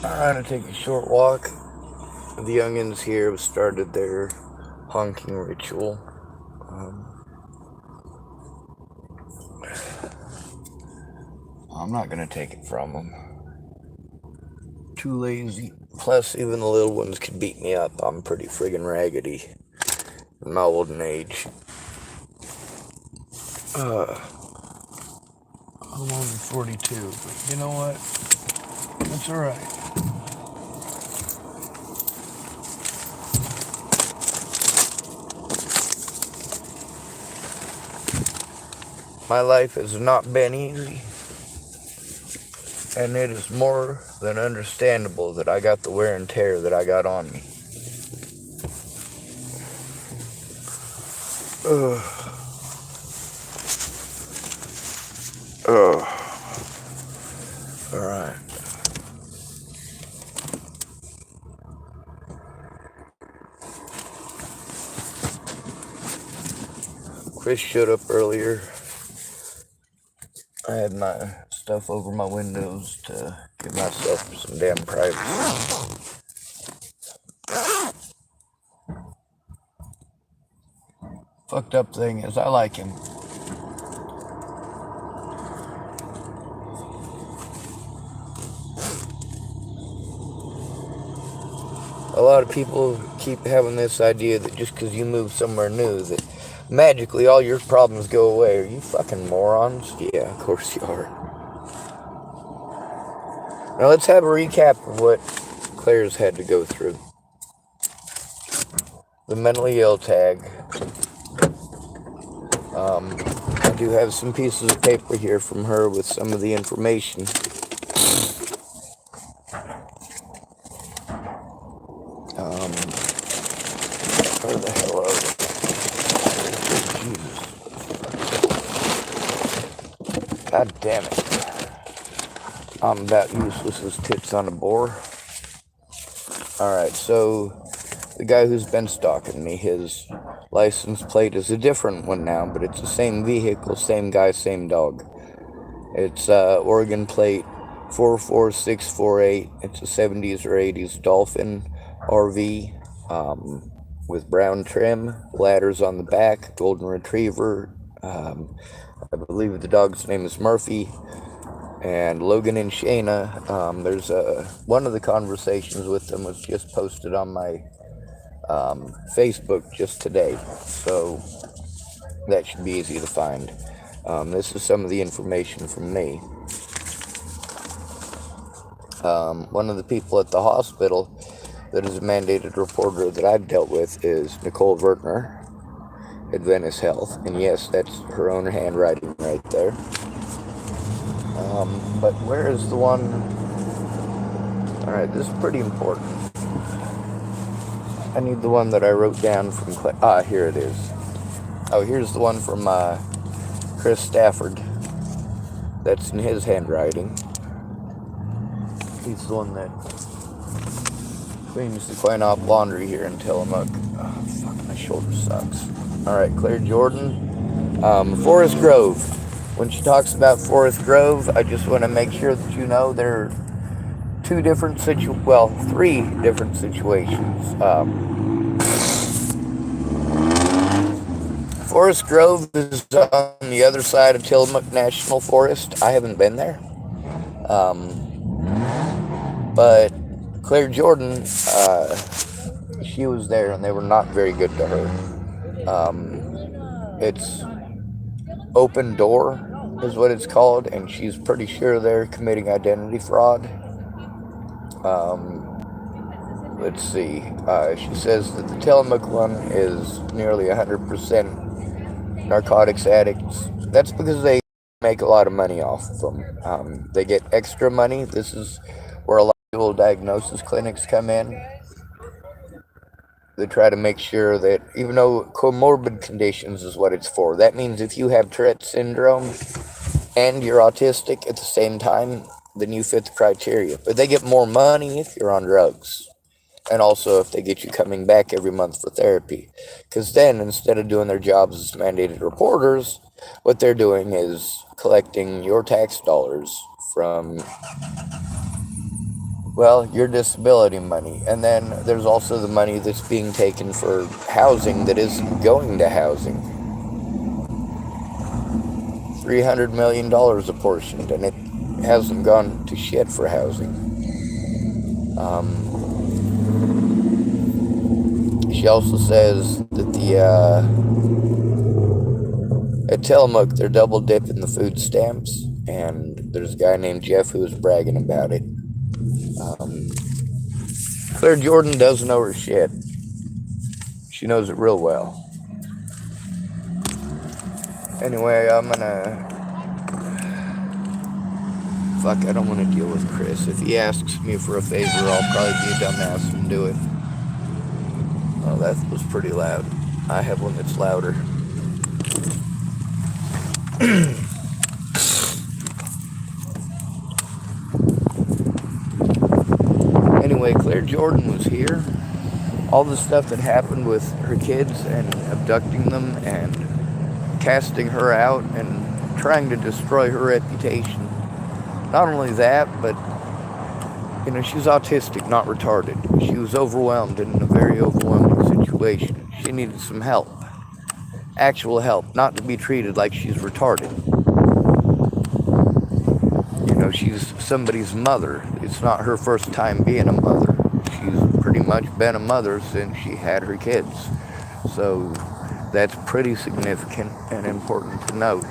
I'm gonna take a short walk. The youngins here have started their honking ritual. Um, I'm not gonna take it from them. Too lazy. Plus, even the little ones could beat me up. I'm pretty friggin' raggedy in my olden age. I'm only 42, but you know what? That's alright. My life has not been easy, and it is more than understandable that I got the wear and tear that I got on me. Ugh. Ugh. Alright. Chris showed up earlier. I had my stuff over my windows to give myself some damn privacy. Fucked up thing is, I like him. A lot of people keep having this idea that just because you move somewhere new, that magically all your problems go away. Are you fucking morons? Yeah, of course you are. Now let's have a recap of what Claire's had to go through. The mentally ill tag. I do have some pieces of paper here from her with some of the information. Where the hell are they? Jesus. God damn it. I'm about useless as tits on a boar. Alright, so the guy who's been stalking me, his license plate is a different one now, but it's the same vehicle, same guy, same dog. It's Oregon plate 44648. It's a 70s or 80s Dolphin RV with brown trim, ladders on the back, golden retriever. I believe the dog's name is Murphy. And Logan and Shayna, there's one of the conversations with them was just posted on my Facebook just today, so that should be easy to find. This is some of the information from me. One of the people at the hospital that is a mandated reporter that I've dealt with is Nicole Vertner at Venice Health, and yes, that's her own handwriting right there. But where is the one? Alright, this is pretty important. I need the one that I wrote down from here it is. Oh, here's the one from Chris Stafford. That's in his handwriting. He's the one that cleans the coin-op laundry here in Tillamook. Oh, fuck, my shoulder sucks. Alright, Claire Jordan. Forest Grove. When she talks about Forest Grove, I just want to make sure that you know there are three different situations. Forest Grove is on the other side of Tillamook National Forest. I haven't been there. But Claire Jordan, she was there and they were not very good to her. It's Open Door is what it's called, and she's pretty sure they're committing identity fraud. Let's see. She says that the Tillamook one is nearly 100% narcotics addicts. That's because they make a lot of money off of them. They get extra money. This is where a lot of dual diagnosis clinics come in. They try to make sure that, even though comorbid conditions is what it's for, that means if you have Tourette syndrome and you're autistic at the same time, then you fit the criteria. But they get more money if you're on drugs. And also if they get you coming back every month for therapy. Because then, instead of doing their jobs as mandated reporters, what they're doing is collecting your tax dollars from Well, your disability money. And then there's also the money that's being taken for housing that isn't going to housing. $300 million apportioned, and it hasn't gone to shit for housing. She also says that at Tillamook, they're double dipping the food stamps, and there's a guy named Jeff who was bragging about it. Claire Jordan does know her shit. She knows it real well. Anyway, I don't want to deal with Chris. If he asks me for a favor, I'll probably be a dumbass and do it. Oh, that was pretty loud. I have one that's louder. Anyway, Claire Jordan was here. All the stuff that happened with her kids and abducting them and casting her out and trying to destroy her reputation. Not only that, but, she's autistic, not retarded. She was overwhelmed in a very overwhelming situation. She needed some help. Actual help, not to be treated like she's retarded. She's somebody's mother. It's not her first time being a mother. She's pretty much been a mother since she had her kids. So that's pretty significant and important to note.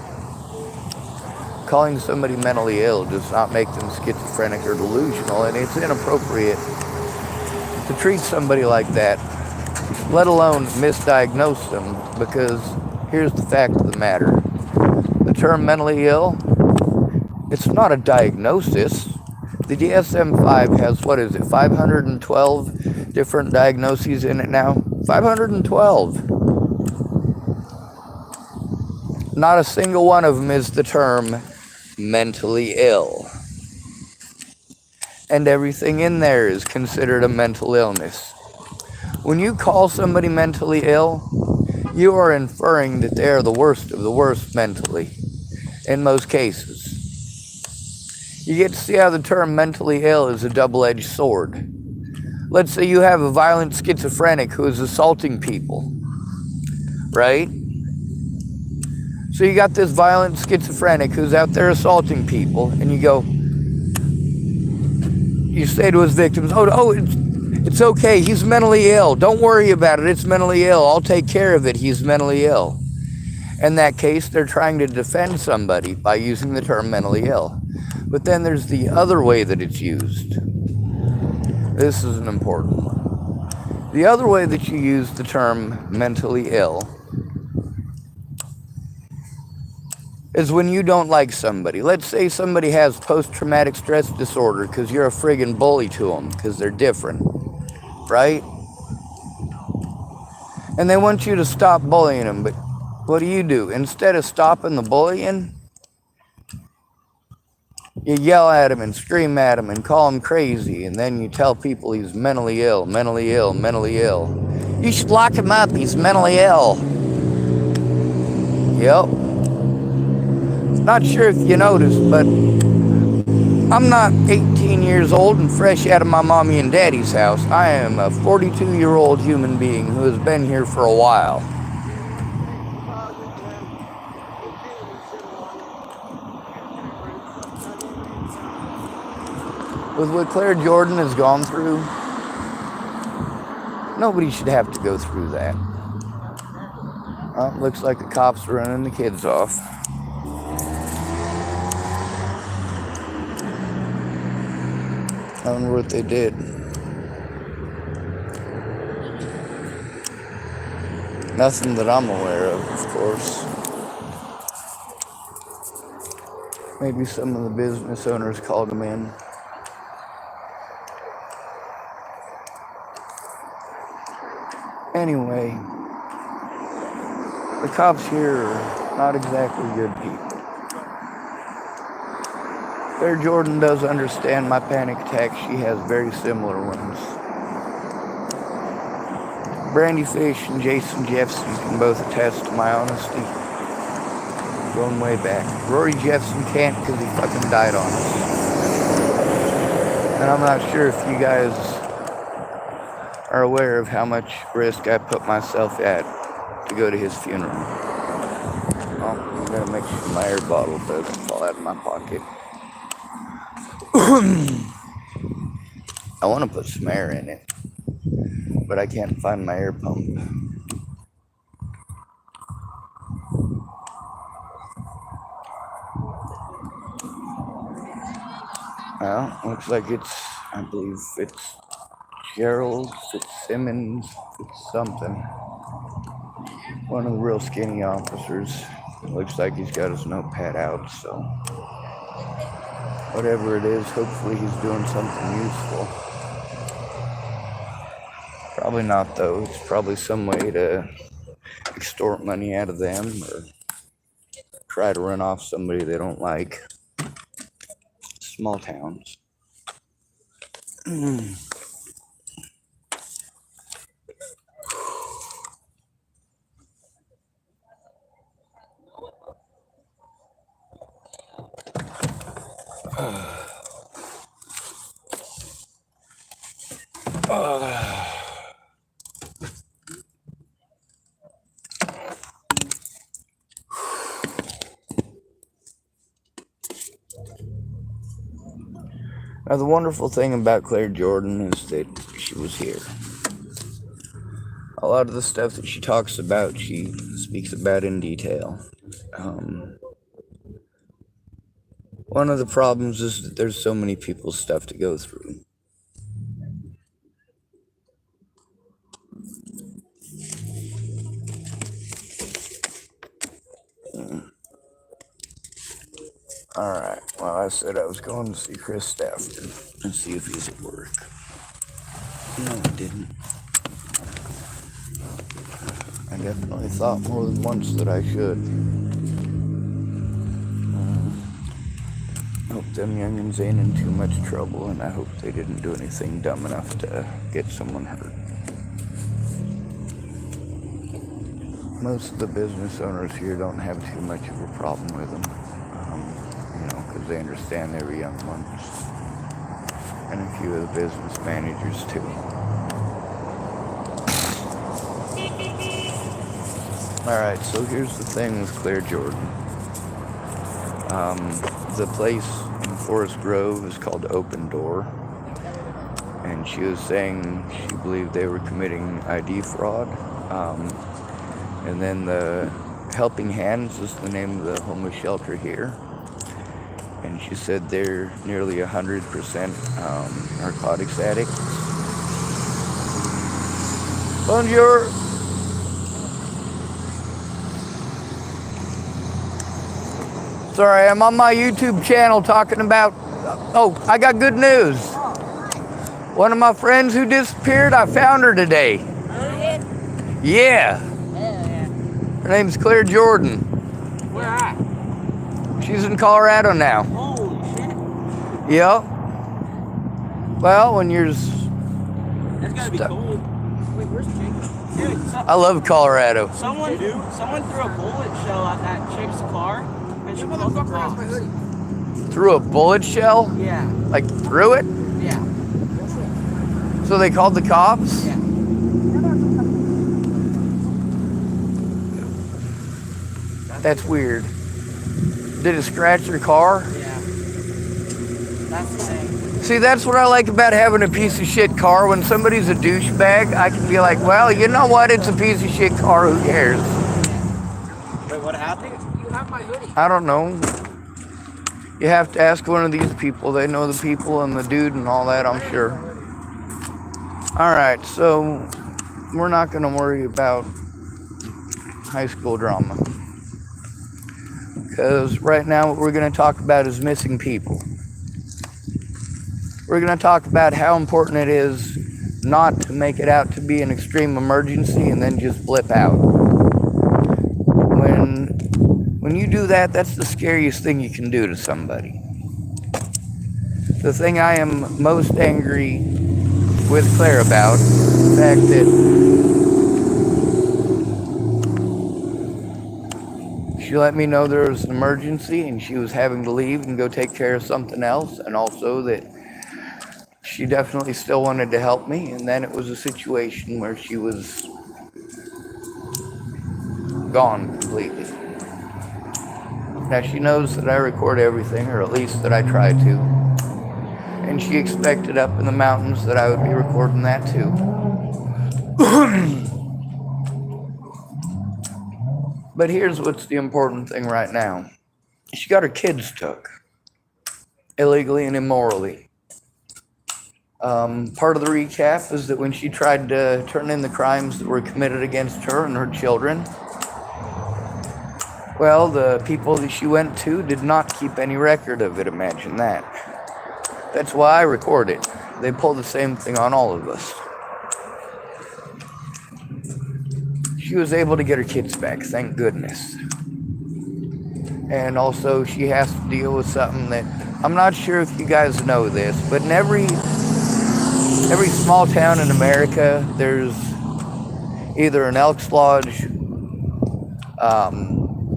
Calling somebody mentally ill does not make them schizophrenic or delusional, and it's inappropriate to treat somebody like that, let alone misdiagnose them, because here's the fact of the matter. The term mentally ill, it's not a diagnosis. The DSM-5 has, 512 different diagnoses in it now? 512. Not a single one of them is the term mentally ill. And everything in there is considered a mental illness. When you call somebody mentally ill, you are inferring that they are the worst of the worst mentally, in most cases. You get to see how the term mentally ill is a double-edged sword. Let's say you have a violent schizophrenic who is assaulting people, right? So you got this violent schizophrenic who's out there assaulting people, and you say to his victims, it's okay, he's mentally ill. Don't worry about it, it's mentally ill. I'll take care of it, he's mentally ill. In that case, they're trying to defend somebody by using the term mentally ill. But then there's the other way that it's used. This is an important one. The other way that you use the term mentally ill is when you don't like somebody. Let's say somebody has post-traumatic stress disorder because you're a friggin' bully to them because they're different, right? And they want you to stop bullying them, but what do? Instead of stopping the bullying, you yell at him and scream at him and call him crazy, and then you tell people he's mentally ill, mentally ill, mentally ill. You should lock him up, he's mentally ill. Yep. Not sure if you noticed, but I'm not 18 years old and fresh out of my mommy and daddy's house. I am a 42-year-old human being who has been here for a while. With what Claire Jordan has gone through, nobody should have to go through that. Well, looks like the cops are running the kids off. I wonder what they did. Nothing that I'm aware of course. Maybe some of the business owners called them in. Anyway, the cops here are not exactly good people. Claire Jordan does understand my panic attacks. She has very similar ones. Brandy Fish and Jason Jeffson can both attest to my honesty. Going way back. Rory Jeffson can't because he fucking died on us. And I'm not sure if you guys are aware of how much risk I put myself at to go to his funeral. Oh, I'm gonna make sure my air bottle doesn't fall out of my pocket. I want to put some air in it, but I can't find my air pump. Well, looks like I believe it's Gerald Fitzsimmons, it's something. One of the real skinny officers. Looks like he's got his notepad out, so whatever it is, hopefully he's doing something useful. Probably not, though. It's probably some way to extort money out of them or try to run off somebody they don't like. Small towns. Now, the wonderful thing about Claire Jordan is that she was here. A lot of the stuff that she talks about, she speaks about in detail. One of the problems is that there's so many people's stuff to go through. Alright, well, I said I was going to see Chris Stafford and see if he's at work. No, he didn't. I definitely thought more than once that I should. I hope them youngins ain't in too much trouble, and I hope they didn't do anything dumb enough to get someone hurt. Most of the business owners here don't have too much of a problem with them, because they understand they were young ones. And a few of the business managers, too. Alright, so here's the thing with Claire Jordan. The place in Forest Grove is called Open Door. And she was saying she believed they were committing ID fraud. And then the Helping Hands is the name of the homeless shelter here. And she said they're nearly 100% narcotics addicts. Bonjour! Sorry, I'm on my YouTube channel talking about... Oh, I got good news. One of my friends who disappeared, I found her today. Yeah. Her name's Claire Jordan. Where at? She's in Colorado now. Holy shit. Yep. Well, when you're... That's gotta be cold. Wait, where's Jake? Dude, I love Colorado. Someone threw a bullet shell at that chick's car, and she called the cops. Through a bullet shell? Yeah. Like through it? Yeah. So they called the cops? Yeah. That's weird. Did it scratch your car? Yeah. That's the thing. See, that's what I like about having a piece of shit car. When somebody's a douchebag, I can be like, well, you know what? It's a piece of shit car. Who cares? Wait, what happened? You have my hoodie. I don't know. You have to ask one of these people. They know the people and the dude and all that, I'm sure. Alright, so we're not going to worry about high school drama. Because right now what we're going to talk about is missing people. We're going to talk about how important it is not to make it out to be an extreme emergency and then just blip out. When you do that, that's the scariest thing you can do to somebody. The thing I am most angry with Claire about, the fact that she let me know there was an emergency and she was having to leave and go take care of something else, and also that she definitely still wanted to help me, and then it was a situation where she was gone completely. Now she knows that I record everything, or at least that I try to, and she expected up in the mountains that I would be recording that too. But here's what's the important thing right now. She got her kids took, illegally and immorally. Part of the recap is that when she tried to turn in the crimes that were committed against her and her children, well, the people that she went to did not keep any record of it, imagine that. That's why I record it. They pull the same thing on all of us. She was able to get her kids back, thank goodness. And also she has to deal with something that, I'm not sure if you guys know this, but in every small town in America, there's either an Elks Lodge,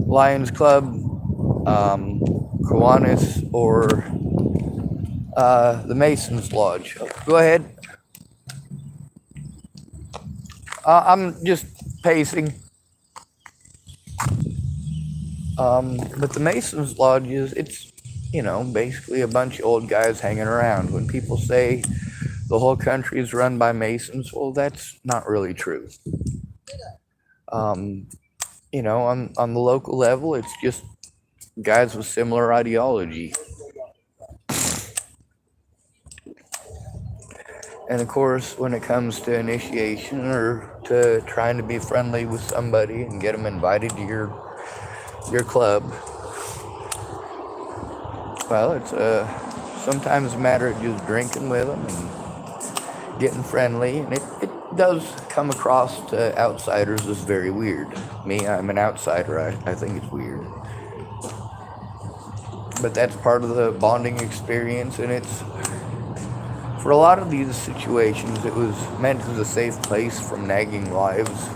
Lions Club, Kiwanis, or the Masons Lodge. Go ahead. I'm just pacing. But the Masons Lodges, it's, basically a bunch of old guys hanging around. When people say the whole country is run by Masons, well, that's not really true. On the local level, it's just guys with similar ideology. And of course, when it comes to initiation or to trying to be friendly with somebody and get them invited to your club, well, it's sometimes a matter of just drinking with them and getting friendly, and it does come across to outsiders as very weird. Me, I'm an outsider, I think it's weird. But that's part of the bonding experience, and it's, for a lot of these situations, it was meant as a safe place from nagging wives.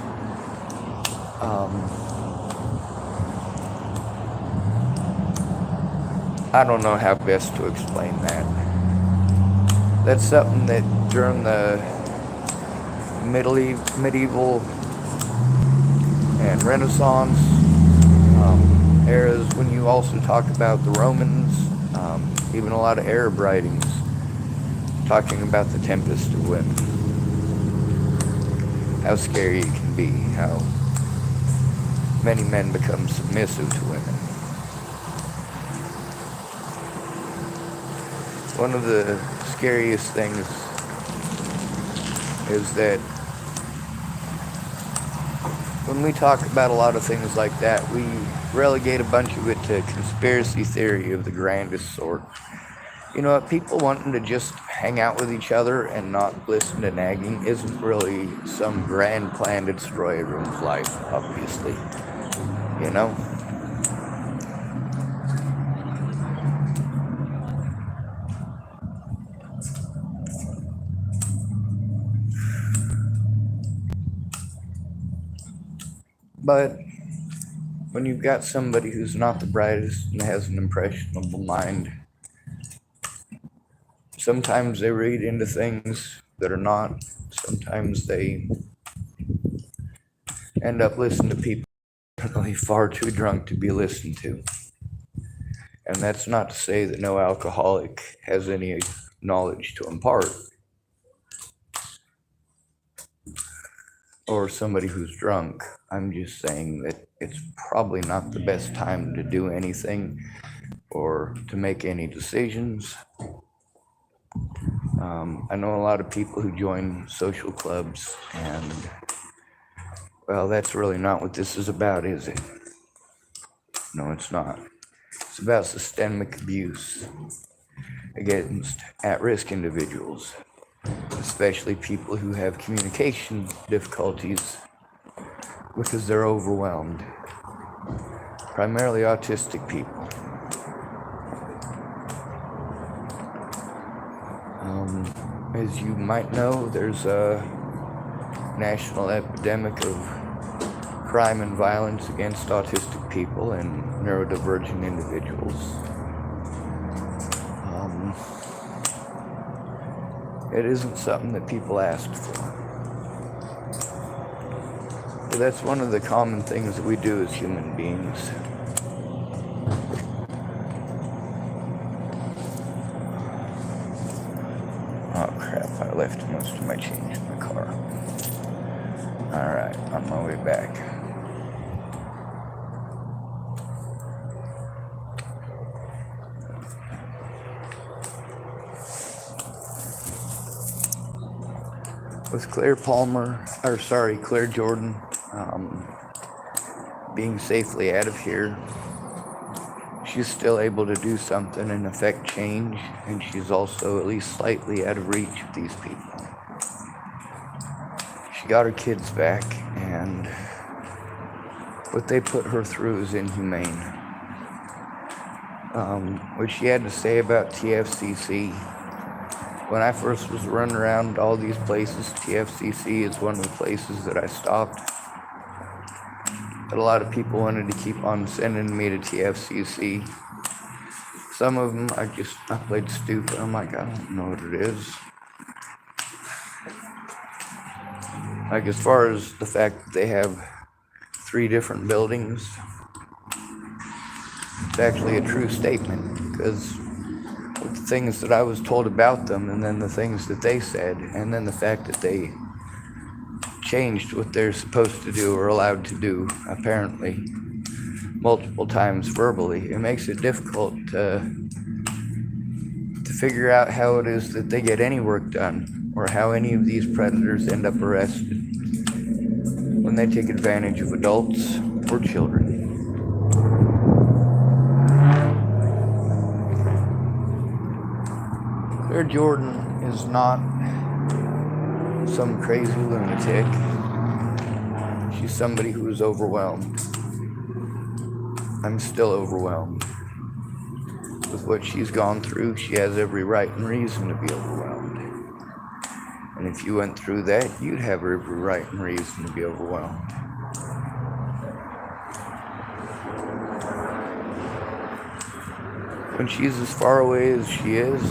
I don't know how best to explain that. That's something that during the medieval and Renaissance eras, when you also talk about the Romans, even a lot of Arab writings talking about the tempest of women, how scary it can be, how many men become submissive to women. One of the scariest things is that when we talk about a lot of things like that, we relegate a bunch of it to conspiracy theory of the grandest sort. People wanting to just hang out with each other and not listen to nagging isn't really some grand plan to destroy everyone's life, obviously. But when you've got somebody who's not the brightest and has an impressionable mind, sometimes they read into things that are not. Sometimes they end up listening to people definitely far too drunk to be listened to. And that's not to say that no alcoholic has any knowledge to impart, or somebody who's drunk. I'm just saying that it's probably not the best time to do anything or to make any decisions. I know a lot of people who join social clubs, and well, that's really not what this is about, is it? No, it's not. It's about systemic abuse against at-risk individuals, especially people who have communication difficulties because they're overwhelmed. Primarily autistic people. As you might know, there's a national epidemic of crime and violence against autistic people and neurodivergent individuals. It isn't something that people ask for. But that's one of the common things that we do as human beings. Oh crap, I left most of my change in the car. Alright, on my way back. With Claire Jordan, being safely out of here, she's still able to do something and affect change, and she's also at least slightly out of reach of these people. She got her kids back, and what they put her through is inhumane. What she had to say about TFCC. When I first was running around all these places, TFCC is one of the places that I stopped. But a lot of people wanted to keep on sending me to TFCC. Some of them, I played stupid. I'm like, I don't know what it is. Like, as far as the fact that they have 3 different buildings, it's actually a true statement, because with the things that I was told about them, and then the things that they said, and then the fact that they changed what they're supposed to do or allowed to do, apparently, multiple times verbally, it makes it difficult to figure out how it is that they get any work done, or how any of these predators end up arrested when they take advantage of adults or children. Claire Jordan is not some crazy lunatic. She's somebody who is overwhelmed. I'm still overwhelmed. With what she's gone through, she has every right and reason to be overwhelmed. And if you went through that, you'd have every right and reason to be overwhelmed. When she's as far away as she is,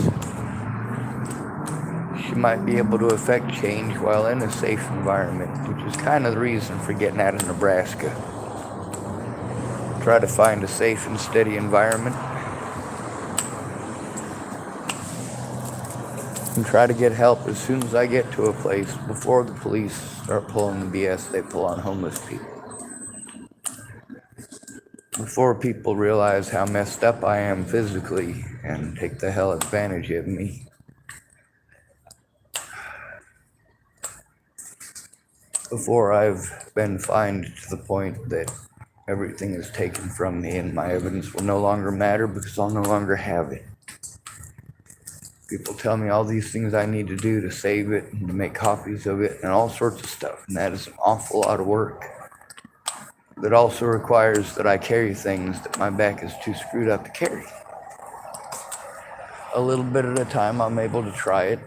she might be able to affect change while in a safe environment, which is kind of the reason for getting out of Nebraska. Try to find a safe and steady environment, and try to get help as soon as I get to a place before the police start pulling the BS they pull on homeless people. Before people realize how messed up I am physically and take the hell advantage of me. Before I've been fined to the point that everything is taken from me and my evidence will no longer matter because I'll no longer have it. People tell me all these things I need to do to save it and to make copies of it and all sorts of stuff, and that is an awful lot of work. That also requires that I carry things that my back is too screwed up to carry. A little bit at a time, I'm able to try it.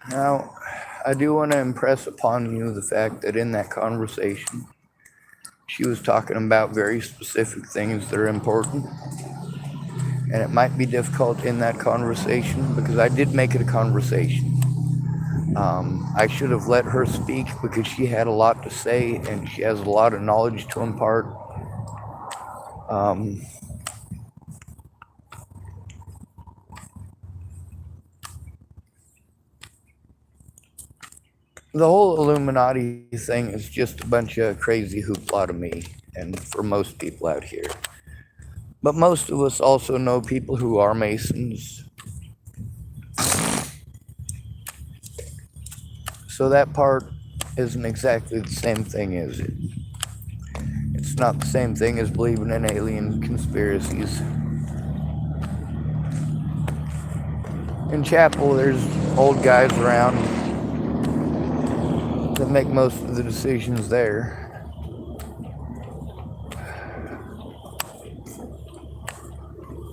Now, I do want to impress upon you the fact that in that conversation, she was talking about very specific things that are important. And it might be difficult in that conversation because I did make it a conversation. I should have let her speak because she had a lot to say and she has a lot of knowledge to impart. The whole Illuminati thing is just a bunch of crazy hoopla to me and for most people out here. But most of us also know people who are Masons. So that part isn't exactly the same thing, is it? It's not the same thing as believing in alien conspiracies. In chapel, there's old guys around that make most of the decisions there.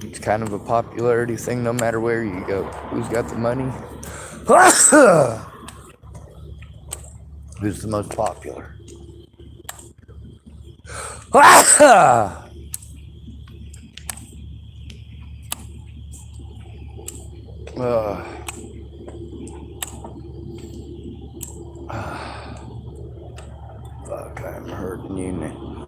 It's kind of a popularity thing no matter where you go. Who's got the money? Who's the most popular? Fuck, I'm hurting you now.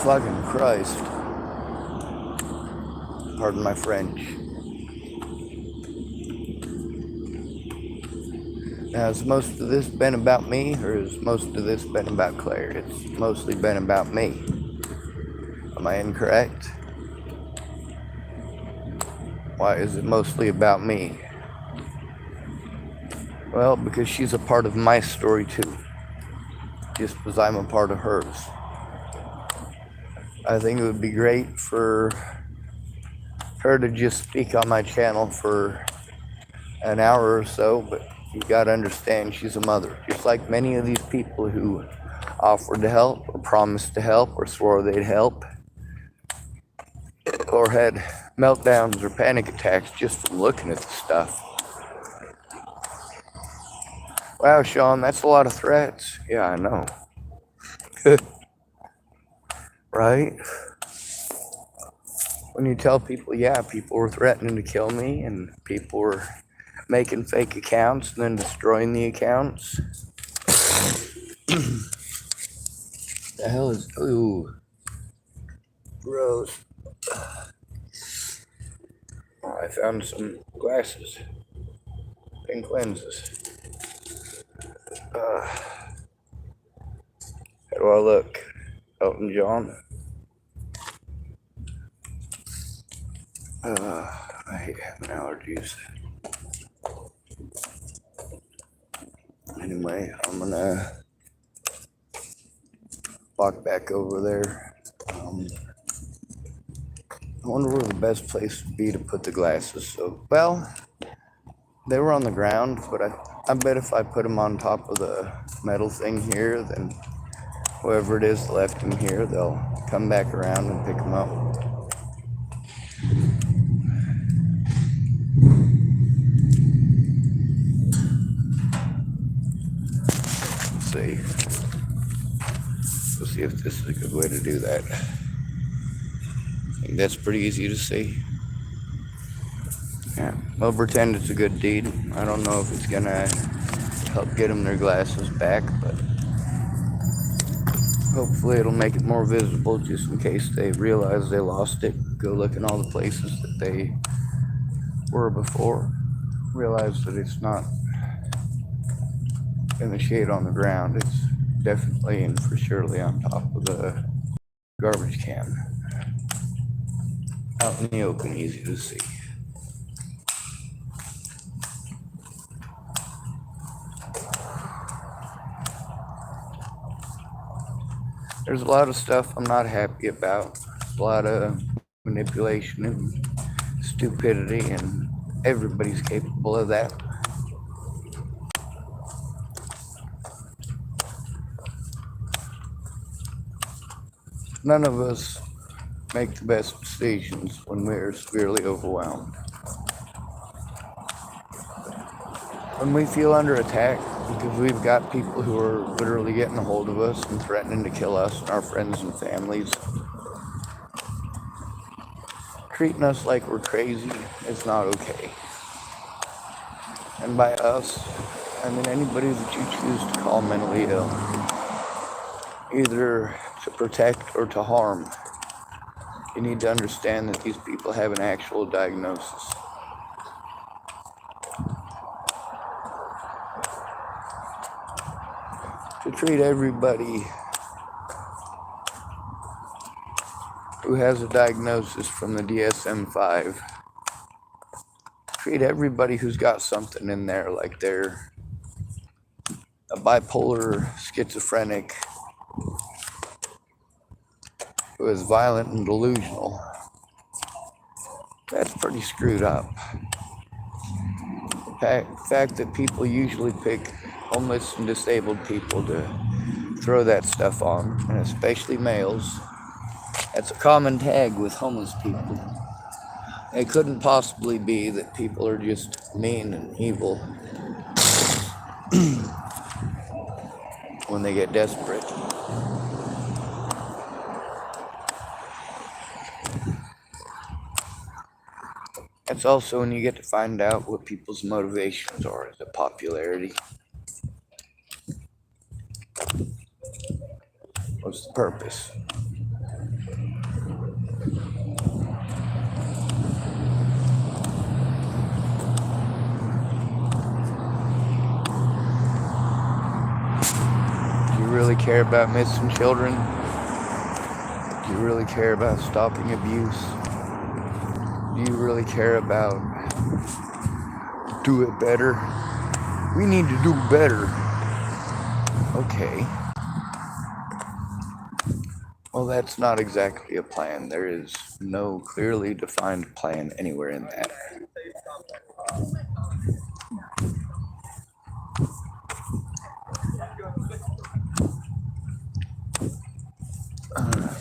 Fucking Christ. Pardon my French. Now, has most of this been about me, or has most of this been about Claire? It's mostly been about me. Am I incorrect? Why is it mostly about me? Well, because she's a part of my story too, just as I'm a part of hers. I think it would be great for her to just speak on my channel for an hour or so, but you gotta understand she's a mother. Just like many of these people who offered to help, or promised to help, or swore they'd help, or had meltdowns or panic attacks just from looking at the stuff. Wow, Sean, that's a lot of threats. Yeah, I know. Right? When you tell people, yeah, people were threatening to kill me, and people were making fake accounts and then destroying the accounts. The hell is... Ooh. Gross. Oh, I found some glasses. Pink lenses. How do I look? Elton John? I hate having allergies. Anyway, I'm gonna walk back over there. I wonder where the best place would be to put the glasses. So, well, they were on the ground, but I bet if I put them on top of the metal thing here, then whoever it is left them here, they'll come back around and pick them up. Let's see. We'll see if this is a good way to do that. I think that's pretty easy to see. Yeah, we'll pretend it's a good deed. I don't know if it's gonna help get them their glasses back, but hopefully it'll make it more visible just in case they realize they lost it. Go look in all the places that they were before. Realize that it's not in the shade on the ground. It's definitely and for surely on top of the garbage can. Out in the open, easy to see. There's a lot of stuff I'm not happy about. A lot of manipulation and stupidity, and everybody's capable of that. None of us make the best decisions when we're severely overwhelmed. When we feel under attack, because we've got people who are literally getting a hold of us and threatening to kill us and our friends and families, treating us like we're crazy is not okay. And by us, I mean anybody that you choose to call mentally ill, either to protect or to harm. You need to understand that these people have an actual diagnosis. To treat everybody who has a diagnosis from the DSM-5, treat everybody who's got something in there like they're a bipolar schizophrenic who is violent and delusional. That's pretty screwed up. The fact that people usually pick homeless and disabled people to throw that stuff on, and especially males, that's a common tag with homeless people. It couldn't possibly be that people are just mean and evil. when they get desperate. That's also when you get to find out what people's motivations are. Is it popularity? What's the purpose? Do you really care about missing children? Do you really care about stopping abuse? Do you really care about do it better? We need to do better. Okay. Well, that's not exactly a plan. There is no clearly defined plan anywhere in that.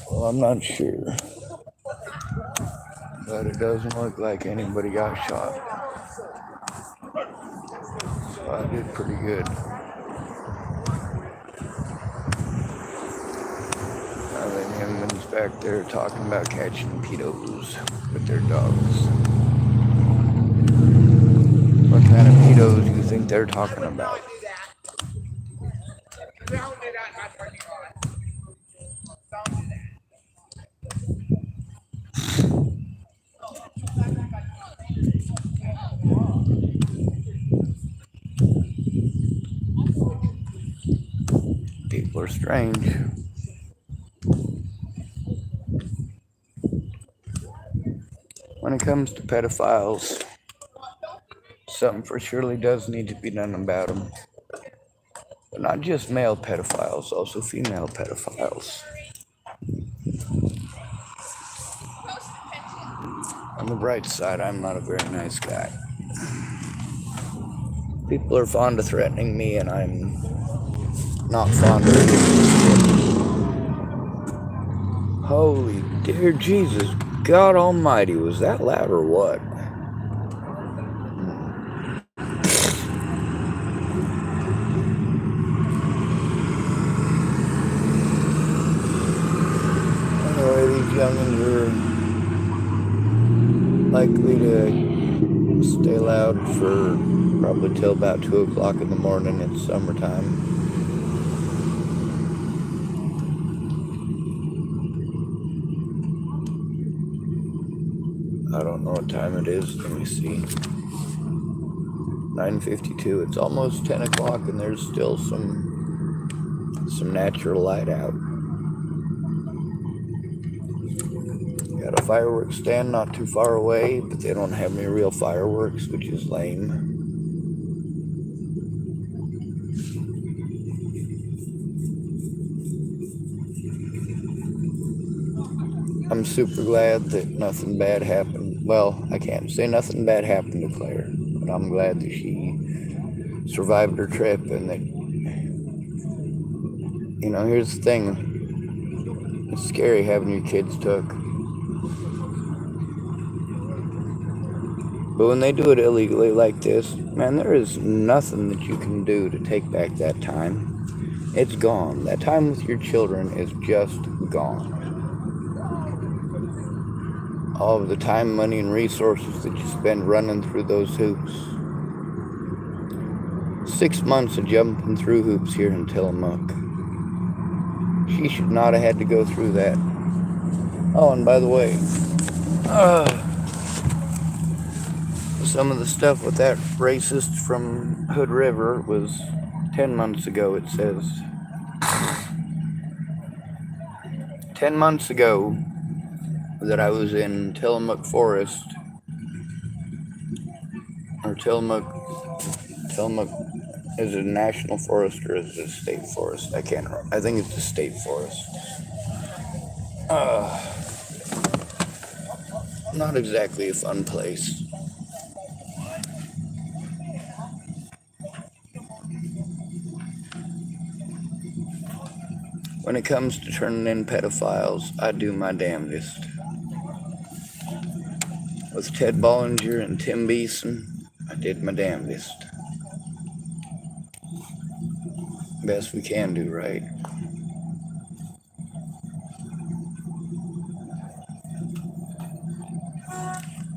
Well, I'm not sure. But it doesn't look like anybody got shot. So I did pretty good. Now then, Hemman's back there talking about catching pedos with their dogs. What kind of pedos do you think they're talking about? People are strange. When it comes to pedophiles, something for surely does need to be done about them. But not just male pedophiles, also female pedophiles. On the bright side, I'm not a very nice guy. People are fond of threatening me, and I'm not fond of it. Holy dear Jesus, God Almighty, was that loud or what? Anyway, these youngins are likely to stay loud for probably till about 2 o'clock in the morning. It's summertime. I don't know what time it is. Let me see. 9:52. It's almost 10 o'clock and there's still some natural light out. Got a fireworks stand not too far away, but they don't have any real fireworks, which is lame. I'm super glad that nothing bad happened. Well, I can't say nothing bad happened to Claire, but I'm glad that she survived her trip and that, you know, here's the thing. It's scary having your kids took. But when they do it illegally like this, man, there is nothing that you can do to take back that time. It's gone. That time with your children is just gone. All of the time, money, and resources that you spend running through those hoops. 6 months of jumping through hoops here in Tillamook. She should not have had to go through that. Oh, and by the way, some of the stuff with that racist from Hood River was 10 months ago, it says. 10 months ago that I was in Tillamook Forest, or Tillamook, is it a national forest or is it a state forest? I can't remember. I think it's a state forest. Not exactly a fun place. When it comes to turning in pedophiles, I do my damnedest. With Ted Bollinger and Tim Beeson, I did my damnedest. Best we can do, right?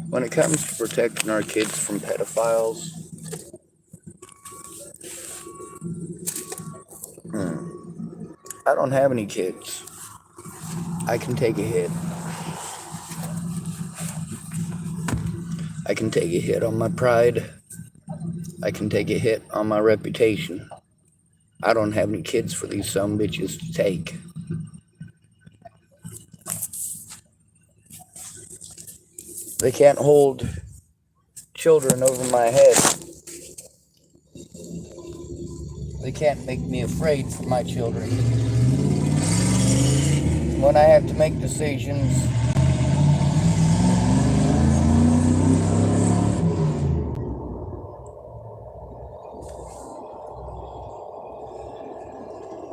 When it comes to protecting our kids from pedophiles, I don't have any kids. I can take a hit. I can take a hit on my pride. I can take a hit on my reputation. I don't have any kids for these sumbitches to take. They can't hold children over my head. They can't make me afraid for my children. When I have to make decisions,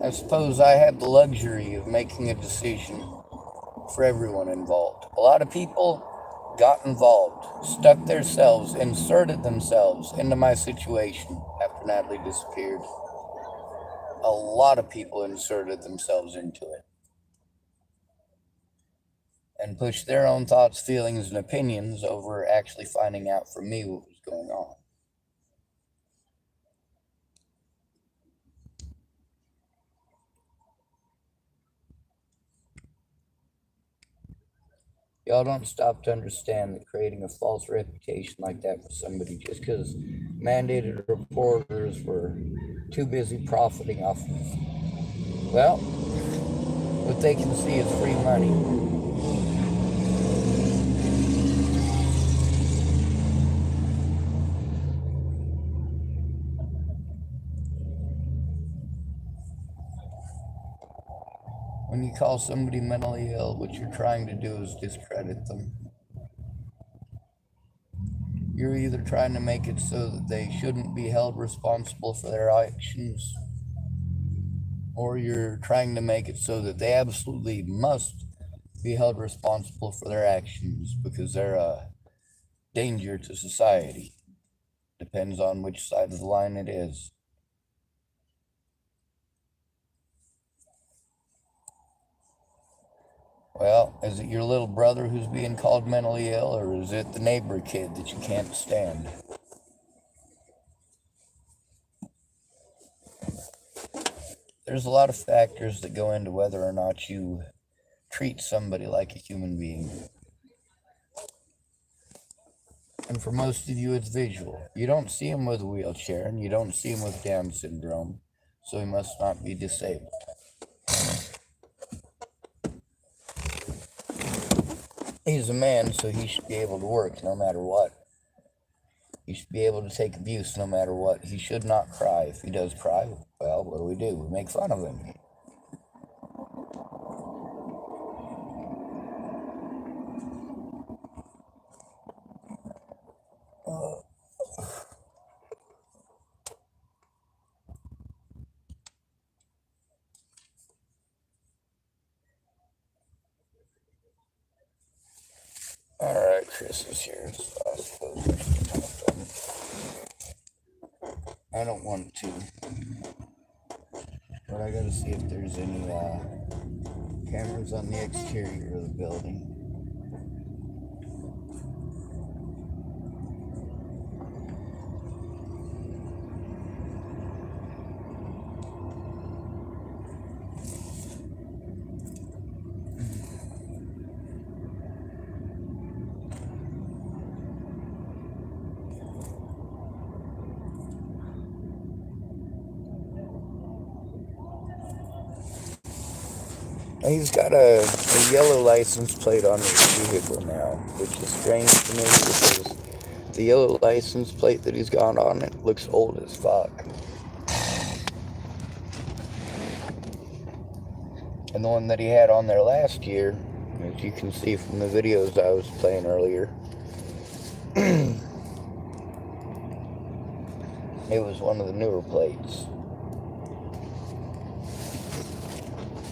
I suppose I have the luxury of making a decision for everyone involved. A lot of people got involved, stuck themselves, inserted themselves into my situation after Natalie disappeared. A lot of people inserted themselves into it and pushed their own thoughts, feelings, and opinions over actually finding out from me what was going on. Y'all don't stop to understand that creating a false reputation like that for somebody just because mandated reporters were too busy profiting off of, well, what they can see is free money. When you call somebody mentally ill, what you're trying to do is discredit them. You're either trying to make it so that they shouldn't be held responsible for their actions, or you're trying to make it so that they absolutely must be held responsible for their actions because they're a danger to society. Depends on which side of the line it is. Well, is it your little brother who's being called mentally ill, or is it the neighbor kid that you can't stand? There's a lot of factors that go into whether or not you treat somebody like a human being. And for most of you, it's visual. You don't see him with a wheelchair, and you don't see him with Down syndrome, so he must not be disabled. He's a man, so he should be able to work no matter what. He should be able to take abuse no matter what. He should not cry. If he does cry, well, what do? We make fun of him. Alright, Chris is here, so I suppose I can talk to him. I don't want to, but I gotta see if there's any cameras on the exterior of the building. He's got a yellow license plate on his vehicle now, which is strange to me because the yellow license plate that he's got on it looks old as fuck. And the one that he had on there last year, as you can see from the videos I was playing earlier, it was one of the newer plates.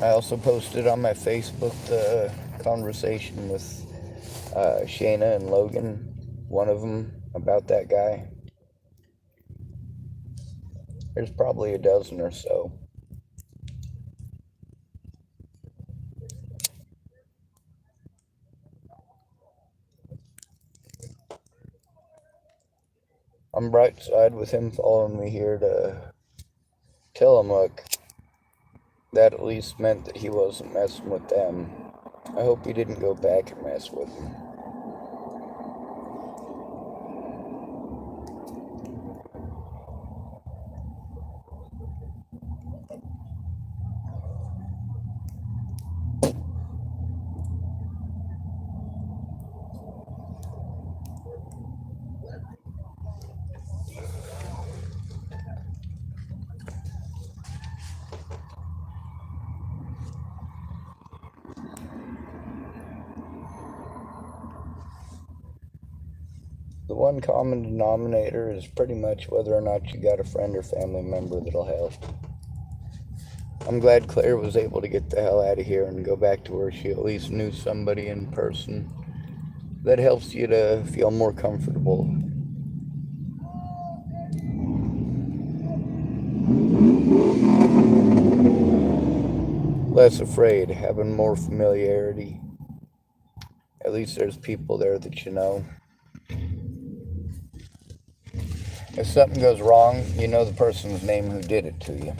I also posted on my Facebook the conversation with Shayna and Logan, one of them, about that guy. There's probably a dozen or so. one bright side with him following me here to Tillamook, that at least meant that he wasn't messing with them. I hope he didn't go back and mess with them. The one common denominator is pretty much whether or not you got a friend or family member that'll help. I'm glad Claire was able to get the hell out of here and go back to where she at least knew somebody in person. That helps you to feel more comfortable. Less afraid, having more familiarity. At least there's people there that you know. If something goes wrong, you know the person's name who did it to you.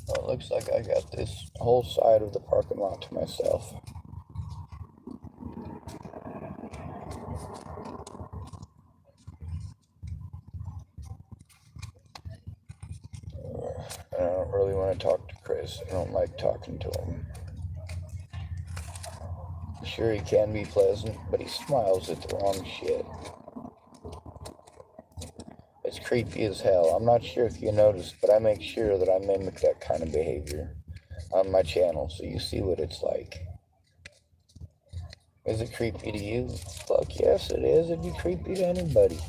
Well, it looks like I got this whole side of the parking lot to myself. I don't really want to talk to Chris. I don't like talking to him. Sure, he can be pleasant, but he smiles at the wrong shit. It's creepy as hell. I'm not sure if you noticed, but I make sure that I mimic that kind of behavior on my channel so you see what it's like. Is it creepy to you? Fuck yes it is. It'd be creepy to anybody.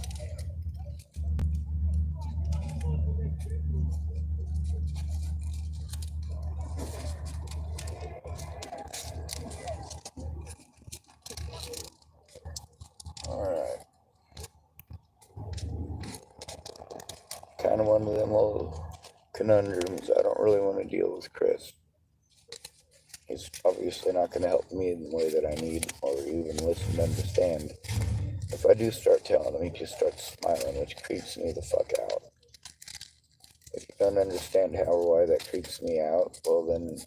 Alright. Kind of one of them little conundrums. I don't really want to deal with Chris. He's obviously not going to help me in the way that I need or even listen and understand. If I do start telling him, he just starts smiling, which creeps me the fuck out. If you don't understand how or why that creeps me out, well then,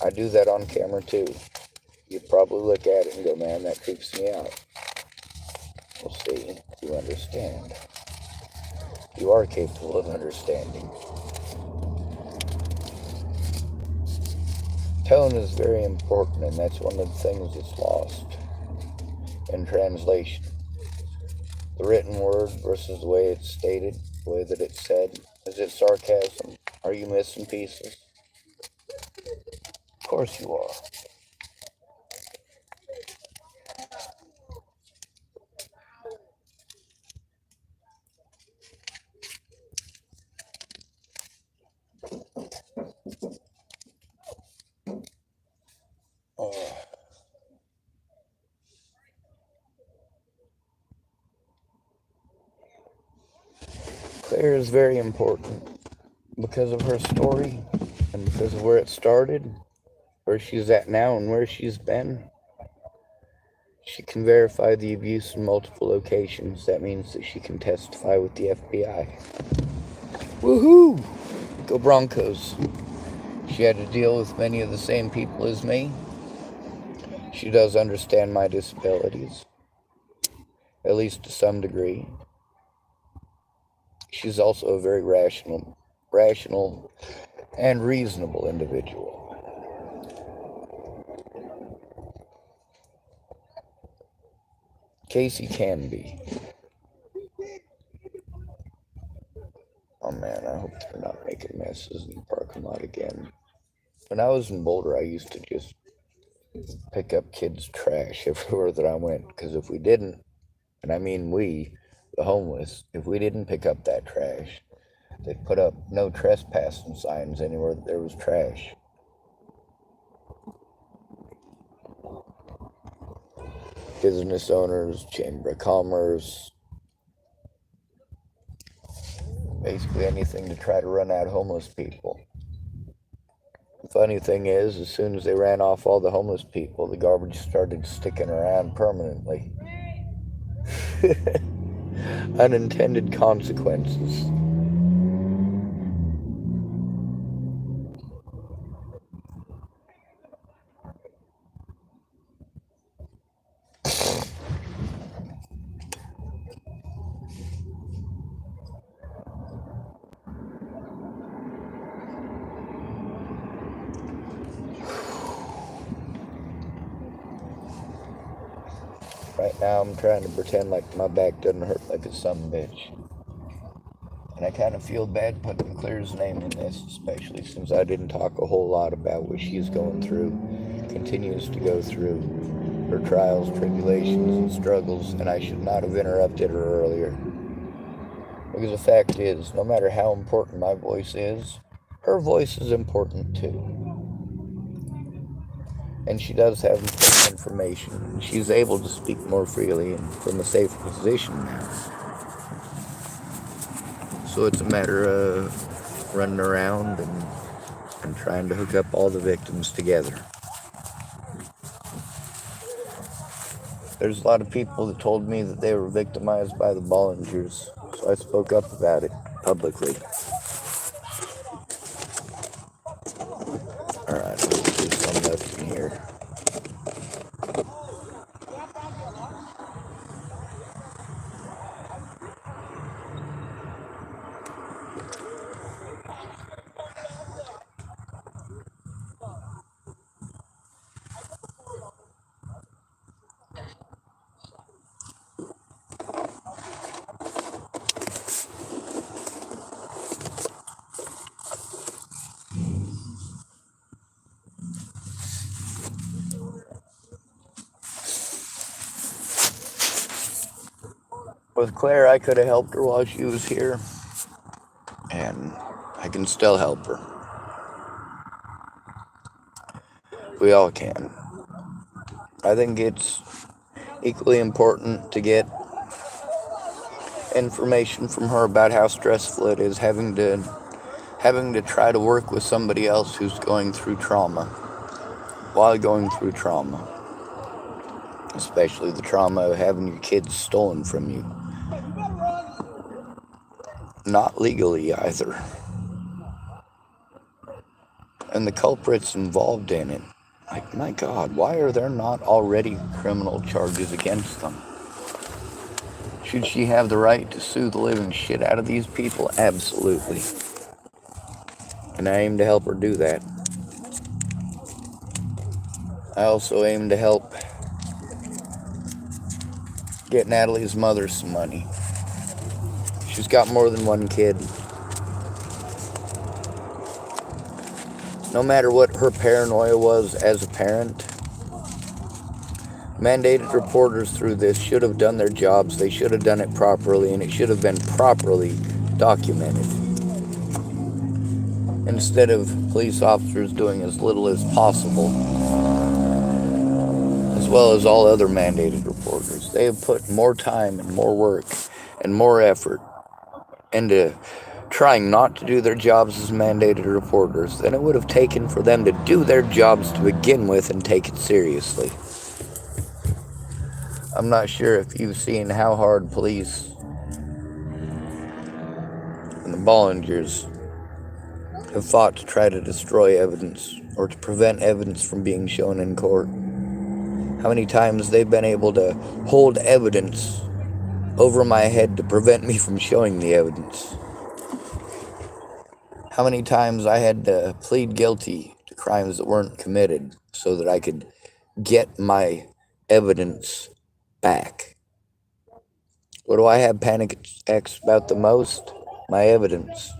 I do that on camera too. You probably look at it and go, man, that creeps me out. We'll see. You understand. You are capable of understanding. Tone is very important, and that's one of the things that's lost in translation. The written word versus the way it's stated, the way that it's said. Is it sarcasm? Are you missing pieces? Of course you are. Claire is very important because of her story and because of where it started, where she's at now and where she's been. She can verify the abuse in multiple locations. That means that she can testify with the FBI. Woohoo! Go Broncos. She had to deal with many of the same people as me. She does understand my disabilities, at least to some degree. She's also a very rational and reasonable individual. Casey can be. Oh man, I hope they're not making messes in the parking lot again. When I was in Boulder, I used to just pick up kids' trash everywhere that I went, because if we didn't, and I mean we, the homeless, if we didn't pick up that trash, they'd put up no trespassing signs anywhere that there was trash. Business owners, Chamber of Commerce, basically anything to try to run out homeless people. The funny thing is, as soon as they ran off all the homeless people, the garbage started sticking around permanently. unintended consequences. Right now I'm trying to pretend like my back doesn't hurt like a bitch. And I kind of feel bad putting Claire's name in this, especially since I didn't talk a whole lot about what she's going through, continues to go through, her trials, tribulations, and struggles, and I should not have interrupted her earlier. Because the fact is, no matter how important my voice is, her voice is important too. And she does have important information. She's able to speak more freely and from a safer position now. So it's a matter of running around and trying to hook up all the victims together. There's a lot of people that told me that they were victimized by the Bollingers, so I spoke up about it publicly. Alright, there's some left in here. With Claire, I could have helped her while she was here, and I can still help her. We all can. I think it's equally important to get information from her about how stressful it is having to try to work with somebody else who's going through trauma while going through trauma, especially the trauma of having your kids stolen from you. Not legally either. And the culprits involved in it, like, my God, why are there not already criminal charges against them? Should she have the right to sue the living shit out of these people? Absolutely. And I aim to help her do that. I also aim to help get Natalie's mother some money. She's got more than one kid. No matter what her paranoia was as a parent, mandated reporters through this should have done their jobs. They should have done it properly, and it should have been properly documented. Instead of police officers doing as little as possible, as well as all other mandated reporters. They have put more time and more work and more effort into trying not to do their jobs as mandated reporters than it would have taken for them to do their jobs to begin with and take it seriously. I'm not sure if you've seen how hard police and the Bollingers have fought to try to destroy evidence or to prevent evidence from being shown in court. How many times they've been able to hold evidence over my head to prevent me from showing the evidence. How many times I had to plead guilty to crimes that weren't committed so that I could get my evidence back. What do I have panic attacks about the most? My evidence.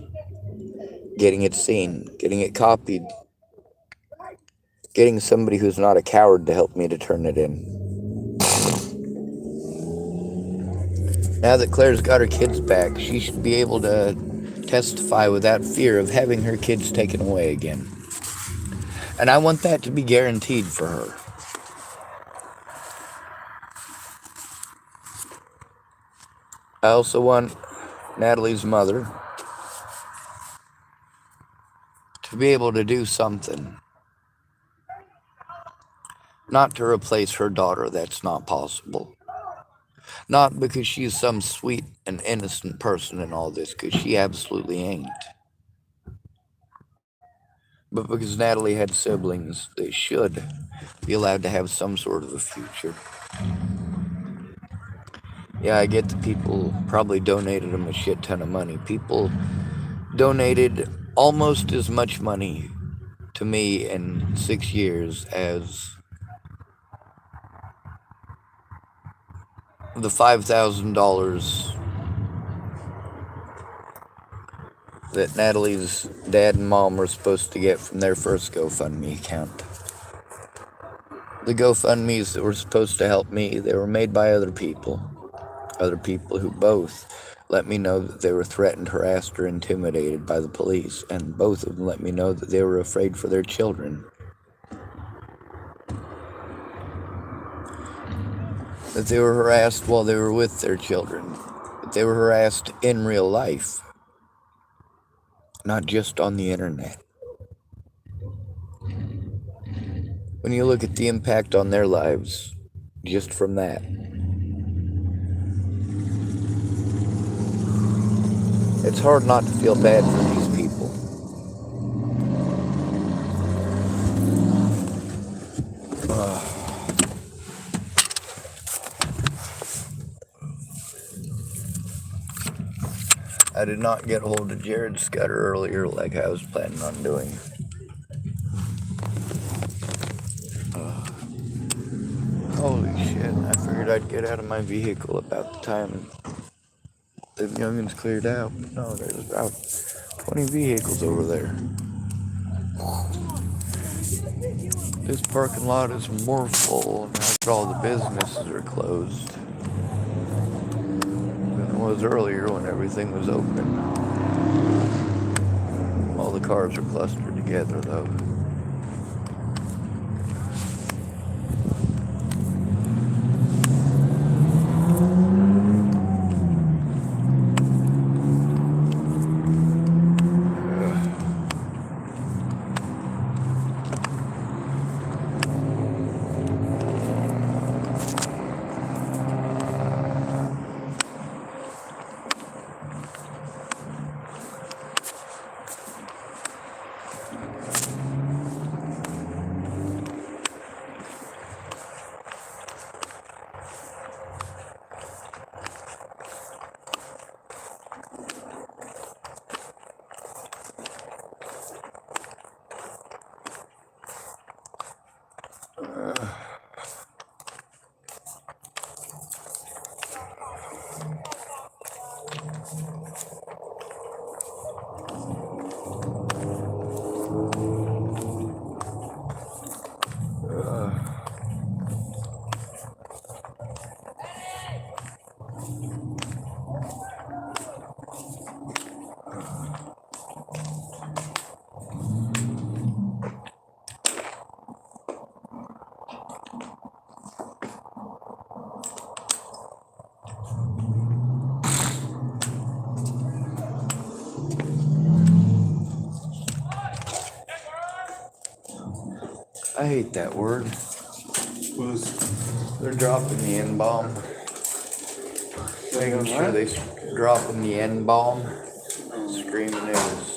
Getting it seen, getting it copied, getting somebody who's not a coward to help me to turn it in. Now that Claire's got her kids back, she should be able to testify without fear of having her kids taken away again. And I want that to be guaranteed for her. I also want Natalie's mother to be able to do something. Not to replace her daughter, that's not possible. Not because she's some sweet and innocent person in all this, because she absolutely ain't. But because Natalie had siblings that should be allowed to have some sort of a future. Yeah, I get the people probably donated them a shit ton of money. People donated almost as much money to me in 6 years as the $5,000 that Natalie's dad and mom were supposed to get from their first GoFundMe account. The GoFundMes that were supposed to help me, they were made by other people who both let me know that they were threatened, harassed, or intimidated by the police, and both of them let me know that they were afraid for their children. That they were harassed while they were with their children. That they were harassed in real life, not just on the internet. When you look at the impact on their lives, just from that, it's hard not to feel bad for these people. I did not get a hold of Jared Scudder earlier like I was planning on doing. Holy shit, I figured I'd get out of my vehicle about the time the youngins cleared out. No, there's about 20 vehicles over there. This parking lot is more full now that all the businesses are closed than it was earlier when everything was open. All the cars are clustered together though. I hate that word. They're dropping the N-bomb. Making sure they dropping the N-bomb. Screaming it was,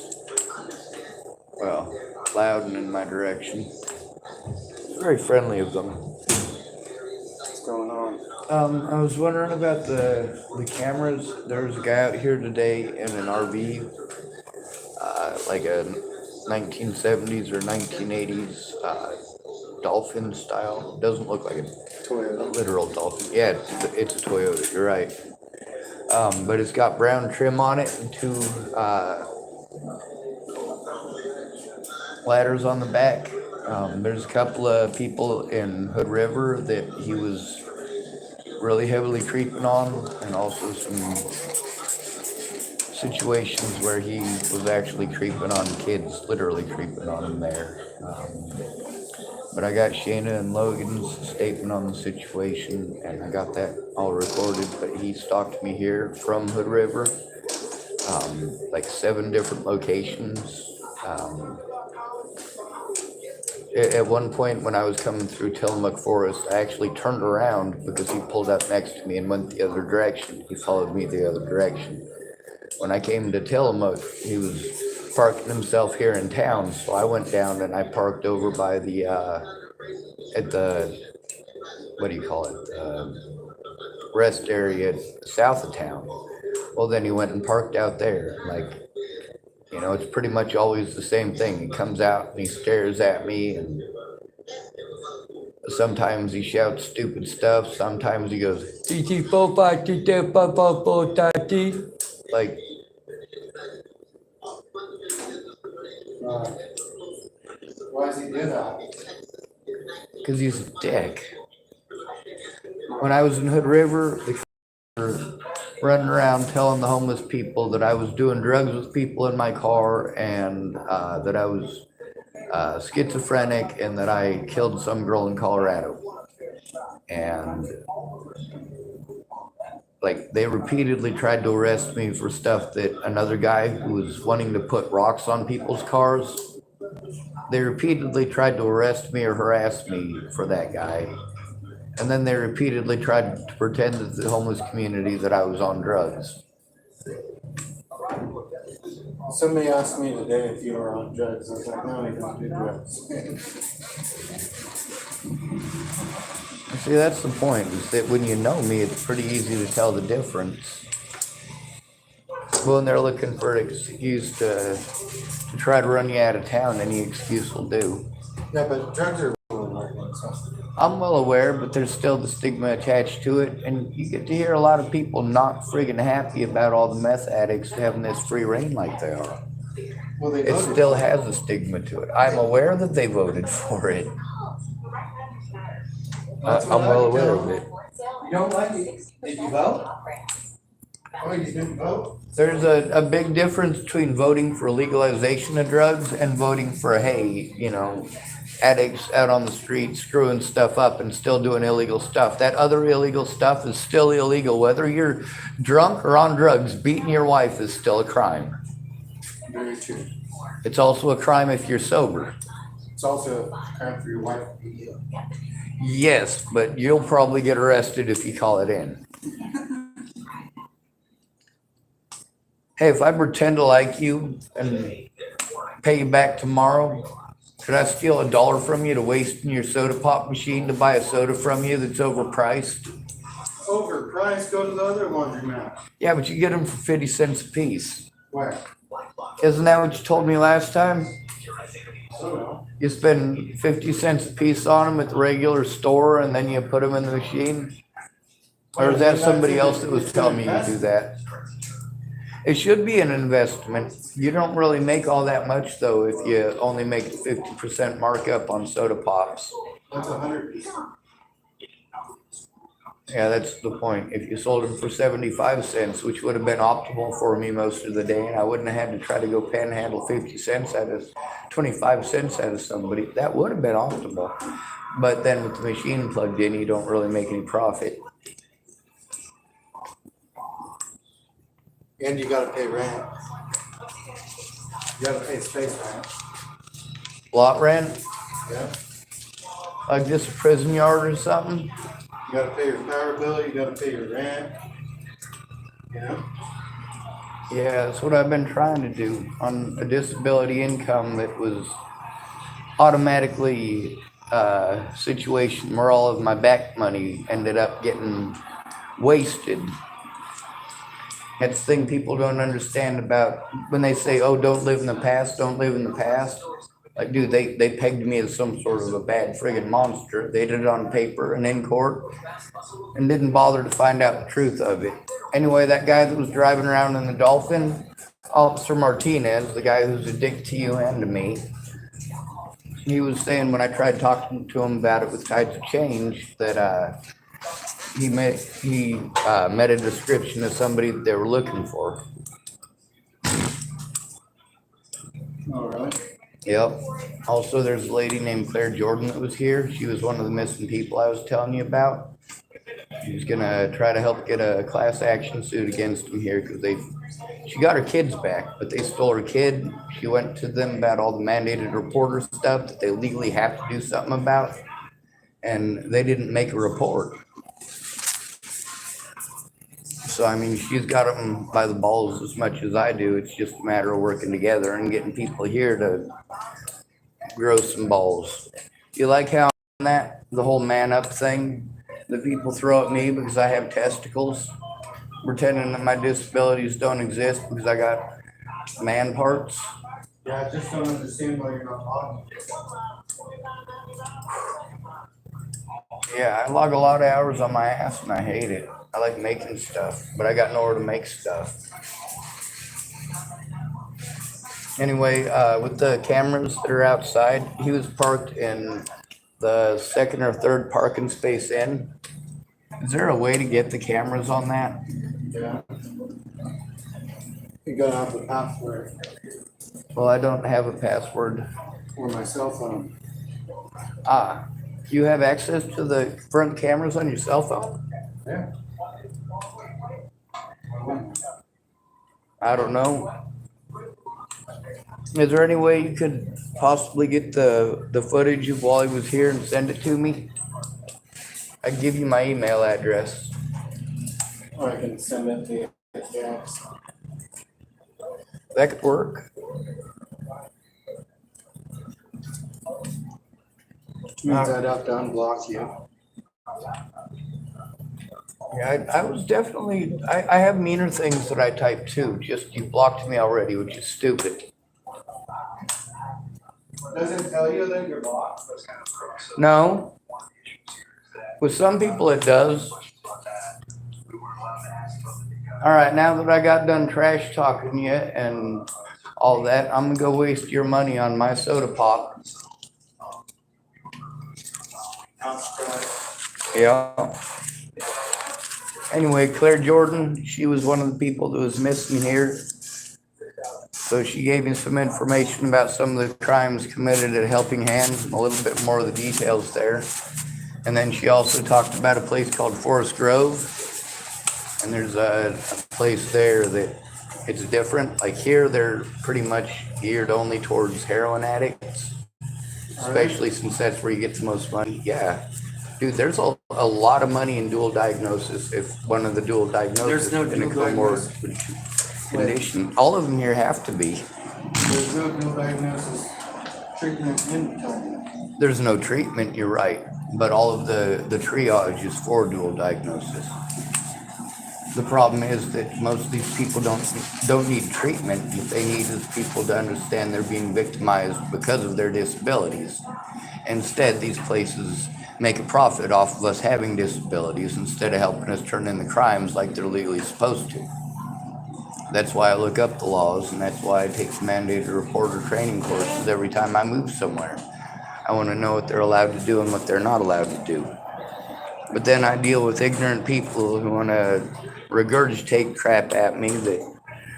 well, loud and in my direction. Very friendly of them. What's going on? I was wondering about the cameras. There was a guy out here today in an RV, like a 1970s or 1980s dolphin style. Doesn't look like a literal dolphin. Yeah, it's a Toyota. You're right. But it's got brown trim on it and two ladders on the back. There's a couple of people in Hood River that he was really heavily creeping on, and also some situations where he was actually creeping on kids, literally creeping on them there. But I got Shayna and Logan's statement on the situation, and I got that all recorded. But he stalked me here from Hood River, like 7 different locations. At one point when I was coming through Tillamook Forest, I actually turned around because he pulled up next to me and went the other direction. He followed me the other direction. When I came to Tillamook, he was parking himself here in town, so I went down and I parked over by the, at the, what do you call it, rest area south of town. Well, then he went and parked out there. Like, you know, it's pretty much always the same thing. He comes out and he stares at me, and sometimes he shouts stupid stuff. Sometimes he goes, like, Why does he do that? because he's a dick. When I was in Hood River, they were running around telling the homeless people that I was doing drugs with people in my car, and that I was schizophrenic, and that I killed some girl in Colorado. And like, they repeatedly tried to arrest me for stuff that another guy who was wanting to put rocks on people's cars. They repeatedly tried to arrest me or harass me for that guy. And then they repeatedly tried to pretend to the homeless community that I was on drugs. Somebody asked me today if you were on drugs. I was like, no, I don't do drugs. See, that's the point, is that when you know me, it's pretty easy to tell the difference. When they're looking for an excuse to try to run you out of town, any excuse will do. Yeah, but drugs are illegal. So. I'm well aware, but there's still the stigma attached to it, and you get to hear a lot of people not friggin' happy about all the meth addicts having this free reign like they are. Well, they It voted still for it. has a stigma to it. I'm aware that they voted for it. That's I'm what I well would aware tell of them. it. You don't like it? Did you vote? Oh, you didn't vote? There's a big difference between voting for legalization of drugs and voting for, hey, you know, addicts out on the street screwing stuff up and still doing illegal stuff. That other illegal stuff is still illegal. Whether you're drunk or on drugs, beating your wife is still a crime. Very true. It's also a crime if you're sober. It's also a crime for your wife to beat you. Yes, but you'll probably get arrested if you call it in. Hey, if I pretend to like you and pay you back tomorrow, should I steal $1 from you to waste in your soda pop machine to buy a soda from you that's overpriced? Overpriced, go to the other laundromat. Yeah, but you get them for 50 cents a piece. Where? Isn't that what you told me last time? So no. You spend 50 cents a piece on them at the regular store and then you put them in the machine? Or is that somebody else that was telling me you do that? It should be an investment. You don't really make all that much though if you only make a 50% markup on soda pops. That's 100. Yeah, that's the point. If you sold them for 75 cents, which would have been optimal for me most of the day, and I wouldn't have had to try to go panhandle 50 cents out of 25 cents out of somebody, that would have been optimal. But then with the machine plugged in, you don't really make any profit. And you gotta pay rent. You gotta pay space rent. Lot rent, Yeah. like just a prison yard or something. You gotta pay your power bill, you gotta pay your rent. You know? Yeah, that's what I've been trying to do on a disability income that was automatically a situation where all of my back money ended up getting wasted. That's the thing people don't understand about when they say, oh, don't live in the past, don't live in the past. Like, dude, they pegged me as some sort of a bad friggin' monster. They did it on paper and in court and didn't bother to find out the truth of it. Anyway, that guy that was driving around in the Dolphin, Officer Martinez, the guy who's a dick to you and to me, he was saying when I tried talking to him about it with Tides of Change that he met a description of somebody that they were looking for. Oh, really? Yep. Also, there's a lady named Claire Jordan that was here. She was one of the missing people I was telling you about. She's gonna try to help get a class action suit against them here because she got her kids back, but they stole her kid. She went to them about all the mandated reporter stuff that they legally have to do something about, and they didn't make a report. So, I mean, she's got them by the balls as much as I do. It's just a matter of working together and getting people here to grow some balls. You like how the whole man up thing that people throw at me because I have testicles, pretending that my disabilities don't exist because I got man parts? Yeah, I just don't understand why you're not talking. Yeah, I log a lot of hours on my ass and I hate it. I like making stuff, but I got nowhere to make stuff. Anyway, with the cameras that are outside, he was parked in the second or third parking space in. Is there a way to get the cameras on that? Yeah. You gotta have the password Well, I don't have a password. for my cell phone. Do you have access to the front cameras on your cell phone? Yeah. I don't know. Is there any way you could possibly get the footage of while he was here and send it to me? I can give you my email address. Or I can send it to you. Yeah. That could work. Means I'd have to unblock you. Yeah, I was definitely, I have meaner things that I type too, just you blocked me already, which is stupid. Does it tell you that you're blocked? No. With some people it does. All right, now that I got done trash talking you and all that, I'm gonna go waste your money on my soda pop. Yeah. Anyway, Claire Jordan, she was one of the people that was missing here. So she gave me some information about some of the crimes committed at Helping Hands and a little bit more of the details there. And then she also talked about a place called Forest Grove. And there's a place there that it's different. Like here, they're pretty much geared only towards heroin addicts, especially since that's where you get the most money. Yeah. Dude, there's a lot of money in dual diagnosis. If one of the dual diagnoses There's no is going to dual go more condition, all of them here have to be. There's no diagnosis, treatment, and diagnosis. There's no treatment, you're right, but all of the triage is for dual diagnosis. The problem is that most of these people don't need treatment. What they need is people to understand they're being victimized because of their disabilities. Instead, these places make a profit off of us having disabilities instead of helping us turn in the crimes like they're legally supposed to. That's why I look up the laws, and that's why I take mandated reporter training courses every time I move somewhere. I want to know what they're allowed to do and what they're not allowed to do. But then I deal with ignorant people who want to regurgitate crap at me that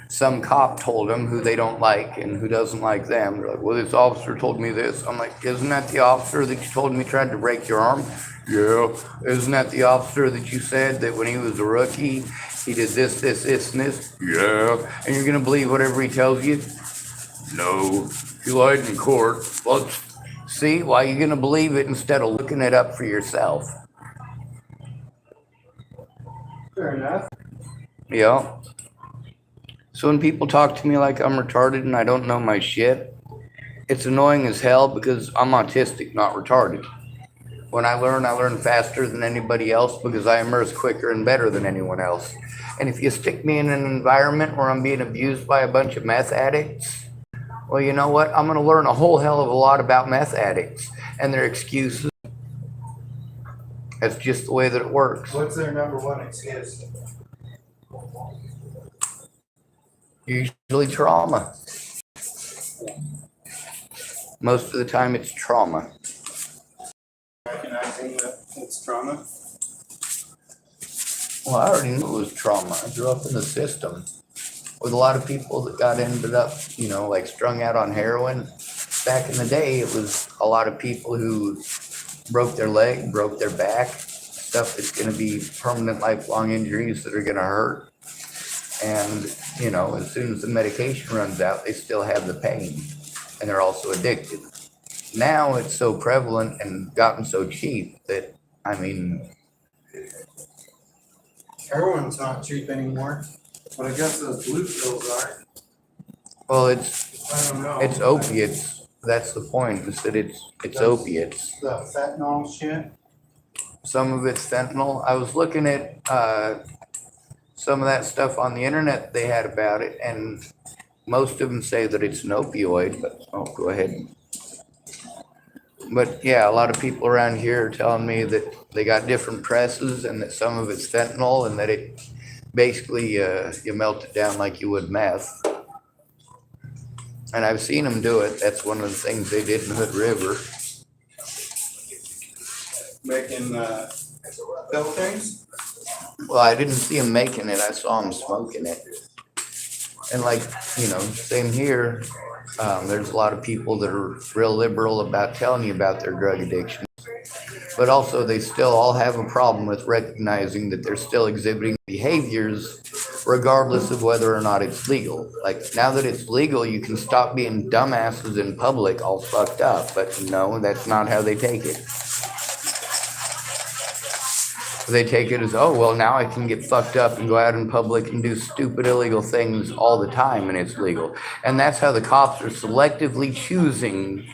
some cop told them who they don't like and who doesn't like them. They're like, well, this officer told me this. I'm like, isn't that the officer that you told me tried to break your arm? Yeah. Isn't that the officer that you said that when he was a rookie, he did this, this, this, and this? Yeah. And you're going to believe whatever he tells you? No. He lied in court. Well, see, why are you going to believe it instead of looking it up for yourself? Fair enough. Yeah. So when people talk to me like I'm retarded and I don't know my shit, it's annoying as hell because I'm autistic, not retarded. When I learn faster than anybody else because I immerse quicker and better than anyone else. And if you stick me in an environment where I'm being abused by a bunch of meth addicts, well, you know what? I'm going to learn a whole hell of a lot about meth addicts and their excuses. That's just the way that it works. What's their number one excuse? Usually trauma. Most of the time it's trauma. Recognizing that it's trauma. Well, I already knew it was trauma. I grew up in the system with a lot of people that ended up, like strung out on heroin. Back in the day, it was a lot of people who broke their leg, broke their back, stuff that's going to be permanent, lifelong injuries that are going to hurt. And, you know, as soon as the medication runs out, they still have the pain, and they're also addicted. Now it's so prevalent and gotten so cheap that, I mean, Heroin's not cheap anymore, but I guess those blue pills are. well, I don't know. it's opiates. That's the point, is that it's opiates. The fentanyl shit. Some of it's fentanyl. I was looking at some of that stuff on the internet they had about it, and most of them say that it's an opioid, but oh, go ahead. But yeah, a lot of people around here are telling me that they got different presses and that some of it's fentanyl and that it basically you melt it down like you would meth. And I've seen them do it. That's one of the things they did in Hood River. Making pill things. Well, I didn't see them making it. I saw them smoking it. And like, you know, same here. There's a lot of people that are real liberal about telling you about their drug addiction. But also they still all have a problem with recognizing that they're still exhibiting behaviors regardless of whether or not it's legal. Like now that it's legal, you can stop being dumbasses in public all fucked up. But no, that's not how they take it. They take it as, oh, well, now I can get fucked up and go out in public and do stupid illegal things all the time and it's legal. And that's how the cops are selectively choosing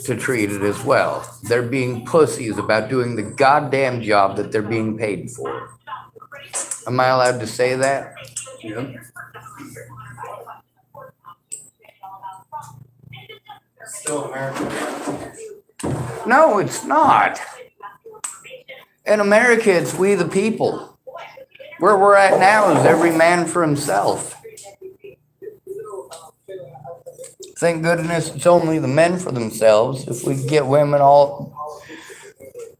to treat it as well. They're being pussies about doing the goddamn job that they're being paid for. Am I allowed to say that? Yeah. Still American. No, it's not. In America, it's we the people. Where we're at now is every man for himself. Thank goodness it's only the men for themselves. If we get women all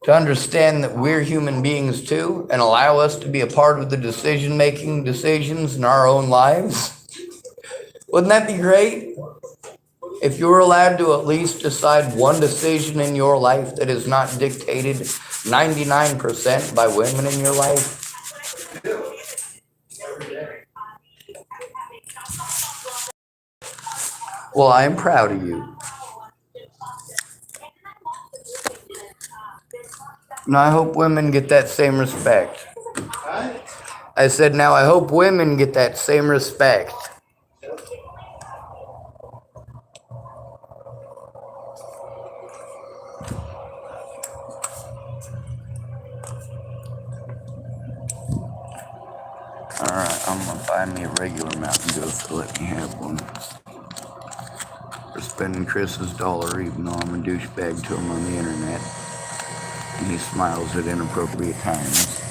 to understand that we're human beings too and allow us to be a part of the decision-making decisions in our own lives, wouldn't that be great? If you were allowed to at least decide one decision in your life that is not dictated 99% by women in your life. Well, I am proud of you. Now I hope women get that same respect. I said, now I hope women get that same respect. Alright, I'm gonna buy me a regular Mountain Dew to let me have one. For spending Chris's dollar, even though I'm a douchebag to him on the internet. And he smiles at inappropriate times.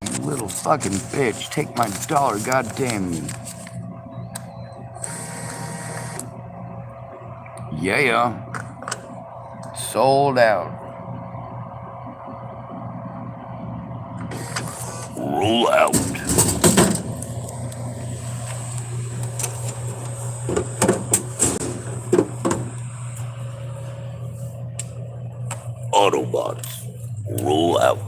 You little fucking bitch, take my dollar, goddamn you. Yeah. Sold out. Roll out. Autobots, roll out.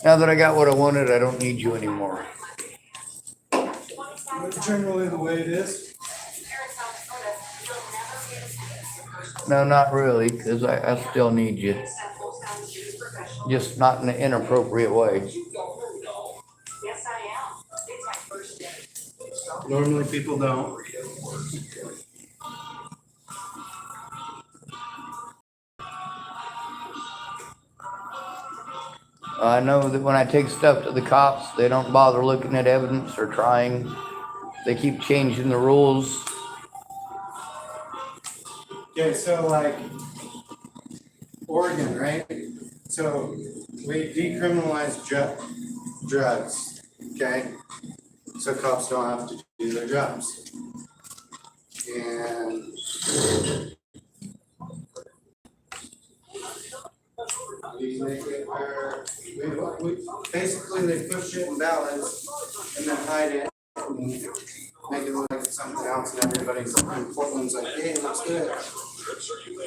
Now that I got what I wanted, I don't need you anymore. That's generally the way it is. No, not really, because I still need you. Just not in an inappropriate way. Normally people don't. I know that when I take stuff to the cops, they don't bother looking at evidence or trying. They keep changing the rules. Okay, so like Oregon, right? So we decriminalized drugs, okay? So cops don't have to do their jobs. And we make it where we basically they push it in balance and and then hide it and make it look like it's something else, and everybody's in Portland's like, hey, it looks good.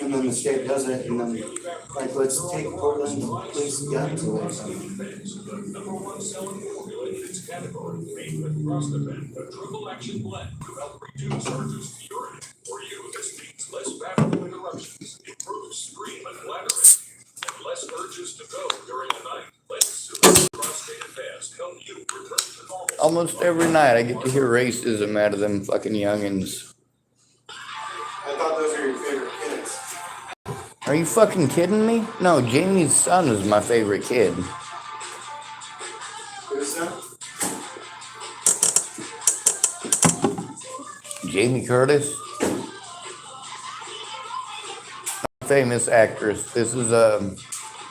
And then the state does it, and then like, let's take Portland police guns away. Less urges to go during the night. Prostate advance help you return to normal. Almost every night I get to hear racism out of them fucking youngins. I thought those were your favorite kids. Are you fucking kidding me? No, Jamie's son is my favorite kid. Who's that? Jamie Curtis. Famous actress. This is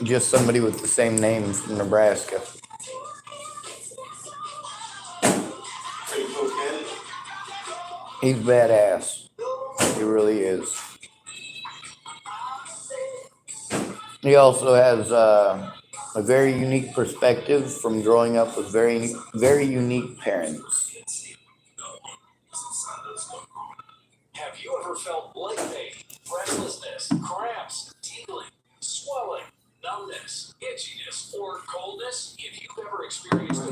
just somebody with the same name from Nebraska. Pretty cool kid. He's badass. He really is. He also has a very unique perspective from growing up with very, very unique parents. Have you ever felt leg pain, restlessness, cramps, tingling, swelling, numbness, itchiness, or coldness? If you've ever experienced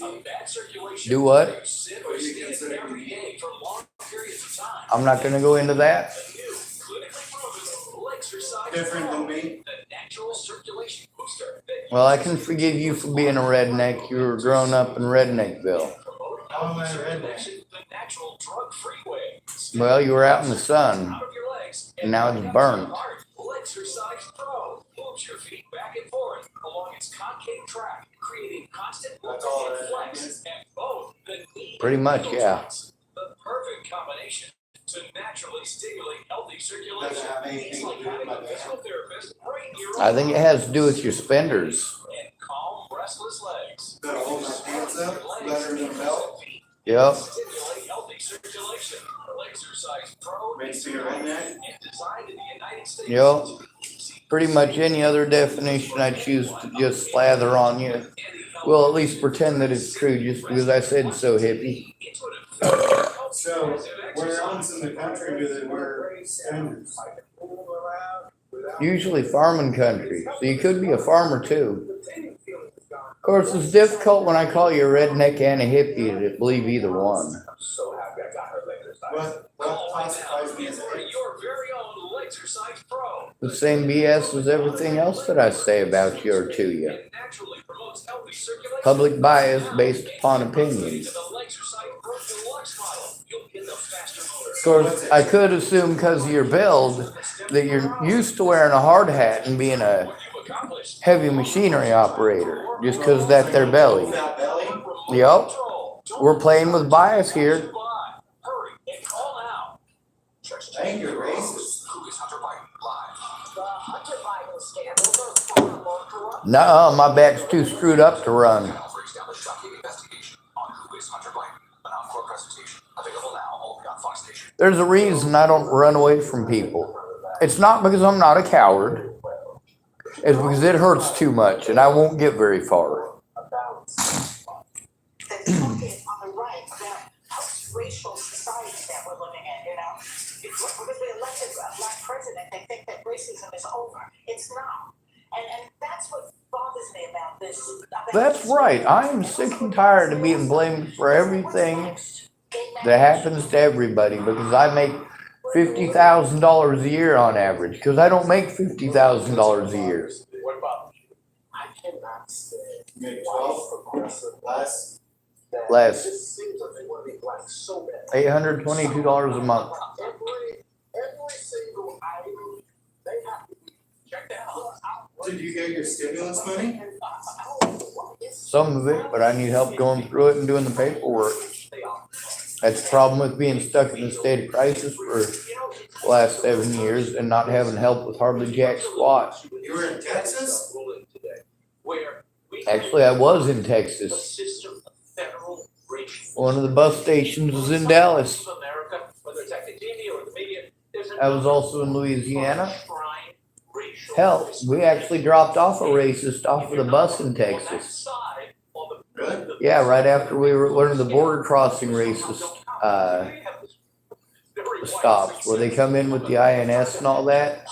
a bad circulation, Do what? sit or stand every day for long periods of time. I'm not going to go into that. The new clinically proven Lexercise Different Pro, than me. the natural circulation booster that Well, I can forgive you for being a redneck. You were growing up in Redneckville. How am I a redneck? the natural drug-free way. Well, you were out in the sun, Out of your legs, and now it's burnt. Lexercise Pro moves your feet back and forth along its concave track, creating constant That's all movement and that flex, is. and both the knee Pretty and much, ankle yeah. joints. The perfect combination to naturally stimulate healthy circulation. Doesn't have anything It's to like do with having my a back. physical therapist right in your I think it has to do with your spenders. and calm, restless legs. Gotta hold my pants up, better than a belt. Yep. Stimulate healthy circulation. Lexercise Pro Makes me a redneck. and designed in the United States. Yep. Pretty much any other definition I choose to just slather on you. Well, at least pretend that it's true just because I said so, hippie. So, where else in the country do they wear spenders? Usually farming country, so you could be a farmer too. Of course, it's difficult when I call you a redneck and a hippie to believe either one. What classifies me as a hippie? Your very own Lexercise Pro. The same BS as everything else that I say about you or to you. It naturally promotes healthy circulation. Public bias based upon opinions. The Lexercise Pro Deluxe model. You'll get the faster motor. Of course, I could assume because of your build that you're used to wearing a hard hat and being a You've accomplished. heavy machinery operator just because that's their belly. Fat belly? Yep. We're playing with bias here. Hurry and call now. I think you're racist. Who is Hunter Biden live? The Hunter Biden scandals are far more corrupt. Nuh-uh, my back's too screwed up to run. Now breaks down the shocking investigation on Who is Hunter Biden. An encore presentation available now only on Fox Station. There's a reason I don't run away from people. It's not because I'm not a coward. It's because it hurts too much and I won't get very far. The talking on the right about post-racial society that we're living in, you know. Because we elected a black president, they think that racism is over. It's not. And that's what bothers me about this. That's right. I am sick and tired of being blamed for everything that happens to everybody because I make $50,000 a year on average because I don't make $50,000 a year. What about I cannot say Maybe 12? Less? Less. It seems like they want to be black so bad. $822 a month. Every single item they have to be checked out. Did you get your stimulus money? Some of it, but I need help going through it and doing the paperwork. That's the problem with being stuck in a state of crisis for the last 7 years and not having help with hardly jack squat. You were in Texas? Actually, I was in Texas. One of the bus stations was in Dallas. I was also in Louisiana. Hell, we actually dropped off a racist off of the bus in Texas. Really? Yeah, right after we were one of the border crossing races stops where they come in with the INS and all that.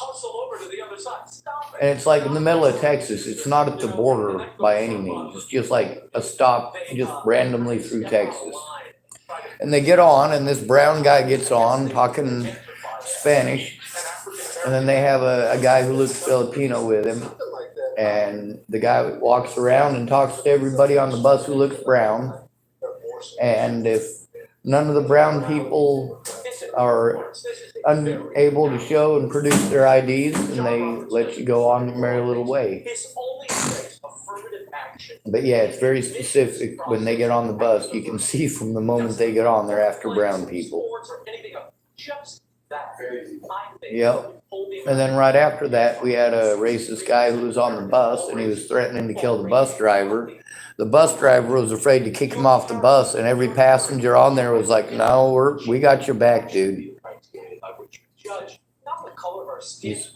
And it's like in the middle of Texas. It's not at the border by any means. It's just like a stop just randomly through Texas. And they get on, and this brown guy gets on talking Spanish. And then they have a guy who looks Filipino with him. And the guy walks around and talks to everybody on the bus who looks brown. And if none of the brown people are unable to show and produce their IDs, and they let you go on your merry little way. But yeah, it's very specific when they get on the bus. You can see from the moment they get on, they're after brown people. Yep. And then right after that, we had a racist guy who was on the bus, and he was threatening to kill the bus driver. The bus driver was afraid to kick him off the bus, and every passenger on there was like, "No, we got your back, dude."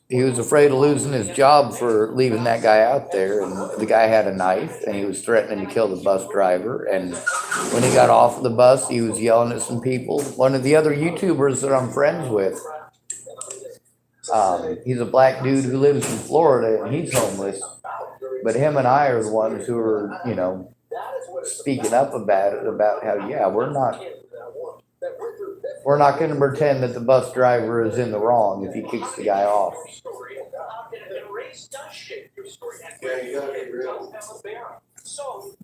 He was afraid of losing his job for leaving that guy out there, and the guy had a knife, and he was threatening to kill the bus driver. And when he got off of the bus, he was yelling at some people. One of the other YouTubers that I'm friends with, he's a black dude who lives in Florida, and he's homeless. But him and I are the ones who are, speaking up about it, about how, yeah, we're not going to pretend that the bus driver is in the wrong if he kicks the guy off.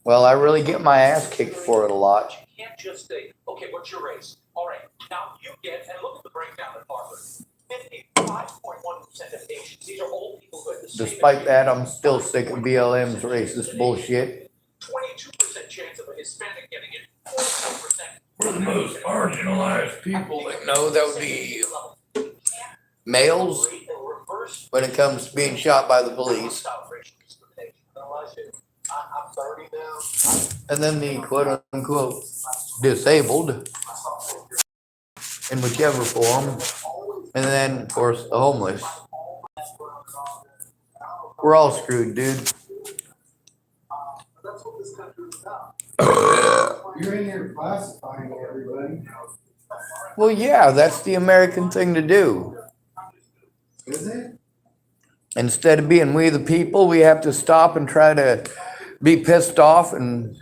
Well, I really get my ass kicked for it a lot. You can't just say, okay, what's your race? All right, now you get, and look at the breakdown at Harvard. 55.1% of patients, these are old people who have the same. Despite that, I'm still sick of BLM's racist bullshit. 22% chance of a Hispanic getting it, 44%. We're the most marginalized people that know that would be males when it comes to being shot by the police. And then the quote unquote disabled in whichever form. And then, of course, the homeless. We're all screwed, dude. You're in here classifying everybody. Well, yeah, that's the American thing to do. Is it? Instead of being we the people, we have to stop and try to be pissed off and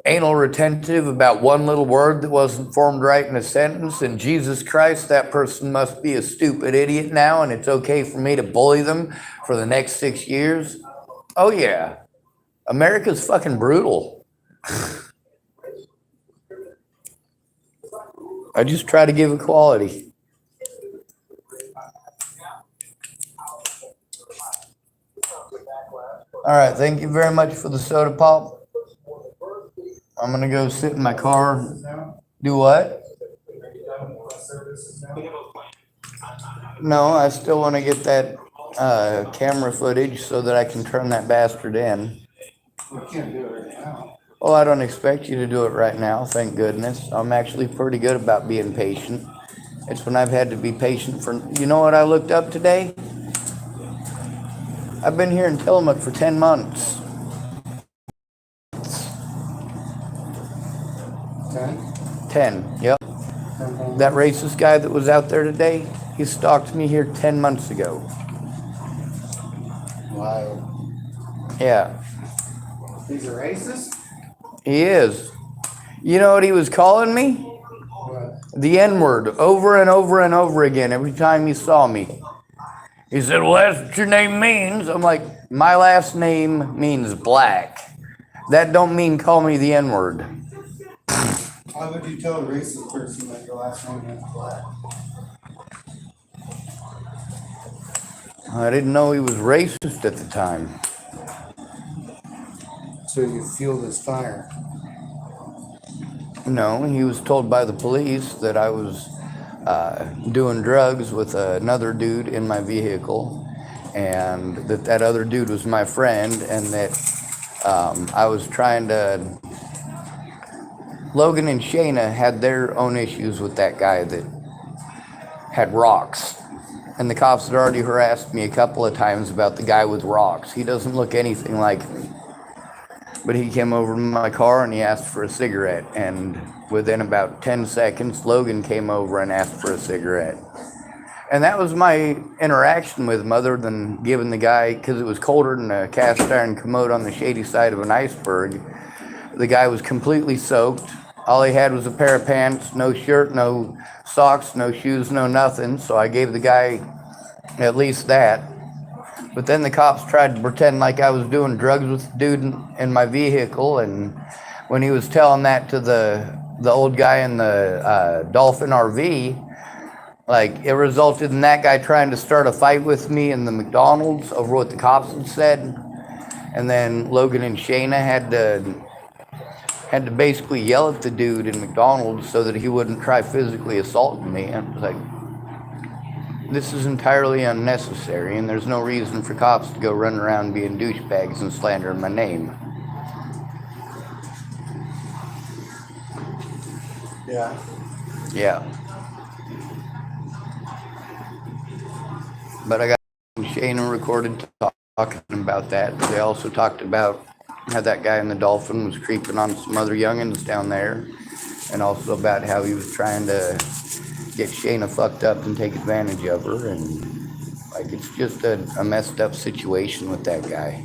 anal retentive about one little word that wasn't formed right in a sentence. And Jesus Christ, that person must be a stupid idiot now, and it's okay for me to bully them for the next 6 years. Oh, yeah. America's fucking brutal. I just try to give equality. All right, thank you very much for the soda pop. I'm gonna go sit in my car. Do what? No, I still want to get that camera footage so that I can turn that bastard in. We can't do it right now. Well, I don't expect you to do it right now, thank goodness. I'm actually pretty good about being patient. It's when I've had to be patient for... You know what I looked up today? I've been here in Tillamook for 10 months. 10? 10, yep. That racist guy that was out there today, he stalked me here 10 months ago. Wow. Yeah. He's a racist? He is. You know what he was calling me? What? The N-word, over and over and over again, every time he saw me. He said, well, that's what your name means. I'm like, my last name means black. That don't mean call me the N-word. How would you tell a racist person that your last name is black? I didn't know he was racist at the time. So you fuel this fire. No, he was told by the police that I was doing drugs with another dude in my vehicle, and that other dude was my friend, and that I was trying to... Logan and Shayna had their own issues with that guy that had rocks. And the cops had already harassed me a couple of times about the guy with rocks. He doesn't look anything like me. But he came over to my car and he asked for a cigarette. And within about 10 seconds, Logan came over and asked for a cigarette. And that was my interaction with him, other than giving the guy, because it was colder than a cast iron commode on the shady side of an iceberg. The guy was completely soaked. All he had was a pair of pants, no shirt, no socks, no shoes, no nothing. So I gave the guy at least that. But then the cops tried to pretend like I was doing drugs with the dude in my vehicle. And when he was telling that to the old guy in the Dolphin RV, like, it resulted in that guy trying to start a fight with me in the McDonald's over what the cops had said. And then Logan and Shayna had to basically yell at the dude in McDonald's so that he wouldn't try physically assaulting me. And I was like, this is entirely unnecessary, and there's no reason for cops to go running around being douchebags and slandering my name. Yeah. Yeah. But I got Shayna recorded talking about that. They also talked about how that guy in the Dolphin was creeping on some other youngins down there, and also about how he was trying to get Shayna fucked up and take advantage of her. And like, it's just a messed up situation with that guy.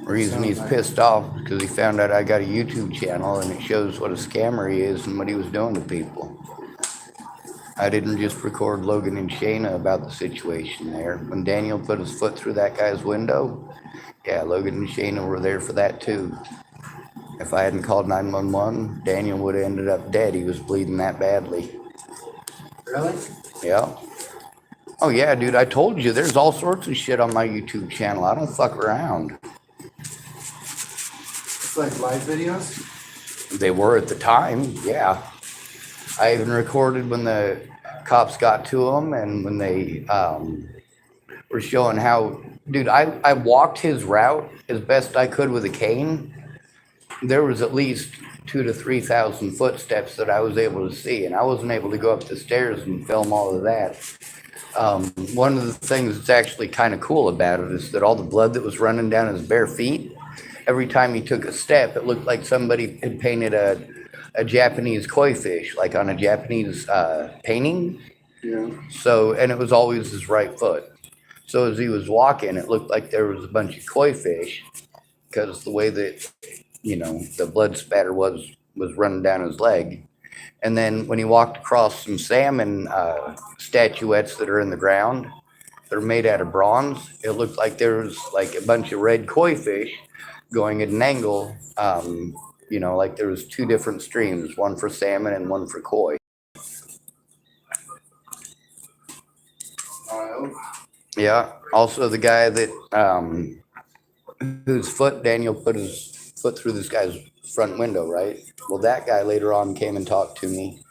The reason he's pissed off is because he found out I got a YouTube channel and it shows what a scammer he is and what he was doing to people. I didn't just record Logan and Shayna about the situation there. When Daniel put his foot through that guy's window, yeah, Logan and Shayna were there for that too. If I hadn't called 911, Daniel would have ended up dead. He was bleeding that badly. Really? Yeah. Oh yeah, dude, I told you, there's all sorts of shit on my YouTube channel. I don't fuck around. It's like live videos? They were at the time, yeah. I even recorded when the cops got to him and when they were showing how, dude, I walked his route as best I could with a cane. There was at least 2,000 to 3,000 footsteps that I was able to see, and I wasn't able to go up the stairs and film all of that. One of the things that's actually kind of cool about it is that all the blood that was running down his bare feet, every time he took a step, it looked like somebody had painted a Japanese koi fish, like on a Japanese painting. Yeah. So, and it was always his right foot. So as he was walking, it looked like there was a bunch of koi fish, because the way that, you know, the blood spatter was running down his leg. And then when he walked across some salmon statuettes that are in the ground, they're made out of bronze, it looked like there was like a bunch of red koi fish going at an angle, you know, like there was two different streams, one for salmon and one for koi. Yeah. Also the guy that, whose foot Daniel put his foot through this guy's front window, right? Well, that guy later on came and talked to me.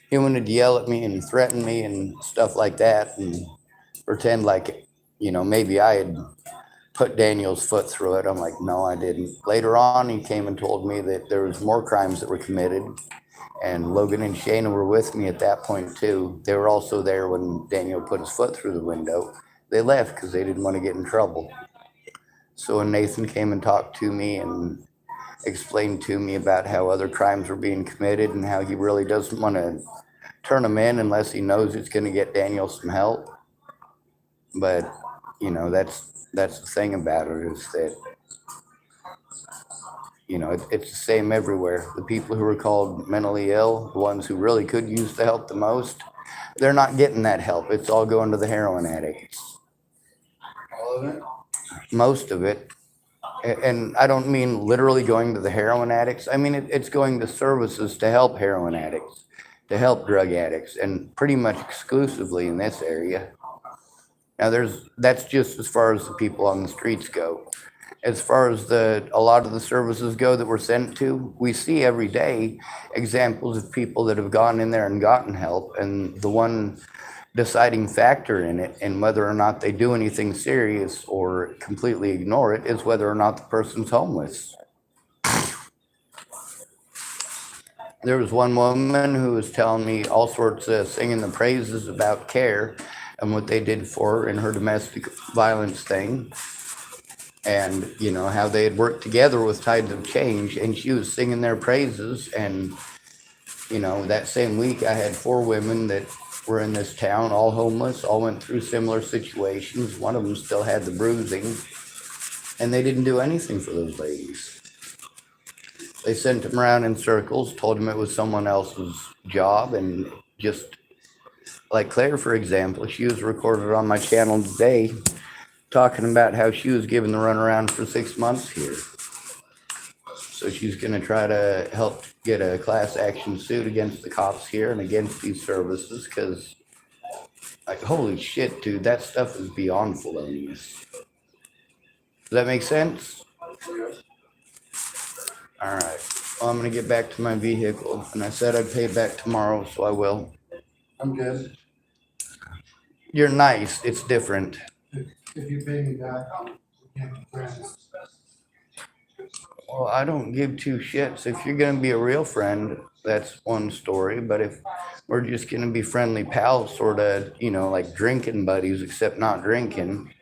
He wanted to yell at me and threaten me and stuff like that and pretend like, you know, maybe I had put Daniel's foot through it. I'm like, no, I didn't. Later on, he came and told me that there was more crimes that were committed, and Logan and Shayna were with me at that point too. They were also there when Daniel put his foot through the window. They left because they didn't want to get in trouble. So when Nathan came and talked to me and explained to me about how other crimes were being committed and how he really doesn't want to turn them in unless he knows it's going to get Daniel some help. But, you know, that's the thing about it, is that, you know, it's the same everywhere. The people who are called mentally ill, the ones who really could use the help the most, they're not getting that help. It's all going to the heroin addicts. All of it? Most of it. And I don't mean literally going to the heroin addicts. I mean, it's going to services to help heroin addicts, to help drug addicts, and pretty much exclusively in this area. Now, that's just as far as the people on the streets go. As far as a lot of the services go that we're sent to, we see every day examples of people that have gone in there and gotten help, and the one deciding factor in it and whether or not they do anything serious or completely ignore it is whether or not the person's homeless. There was one woman who was telling me all sorts of singing the praises about CARE and what they did for her in her domestic violence thing. and you know how they had worked together with Tides of Change, and she was singing their praises. And you know, that same week I had 4 women that were in this town, all homeless, all went through similar situations. One of them still had the bruising, and they didn't do anything for those ladies. They sent them around in circles, told them it was someone else's job, and just like Claire, for example, she was recorded on my channel today talking about how she was given the runaround for 6 months here. So she's going to try to help get a class action suit against the cops here and against these services, because, like, holy shit, dude, that stuff is beyond felonious. Does that make sense? All right. Well, I'm going to get back to my vehicle, and I said I'd pay it back tomorrow, so I will. I'm good. You're nice. It's different. If you pay me back, we can't be friends. Well, I don't give 2 shits. If you're going to be a real friend, that's one story. But if we're just going to be friendly pals, sort of, you know, like drinking buddies, except not drinking,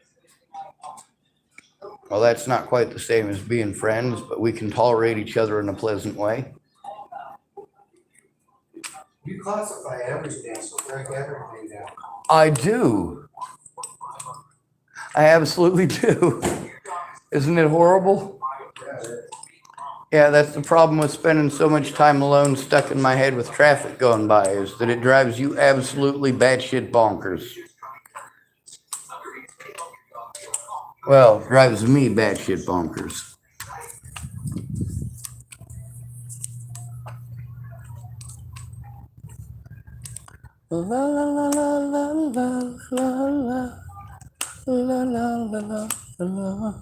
well, that's not quite the same as being friends, but we can tolerate each other in a pleasant way. You classify everything, so break everything down. I do. I absolutely do. Isn't it horrible? Yeah, that's the problem with spending so much time alone stuck in my head with traffic going by, is that it drives you absolutely batshit bonkers. Well, it drives me batshit bonkers. La la la la la la la la la la la.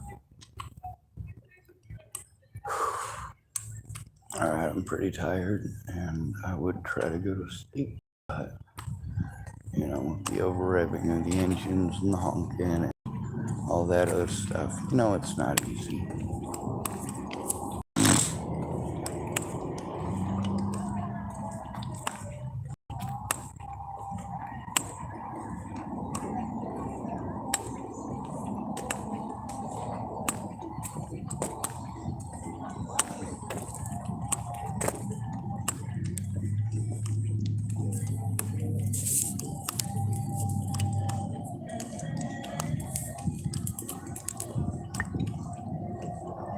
All right, I'm pretty tired, and I would try to go to sleep, but you know, the over revving of the engines and the honking and all that other stuff, you know, it's not easy.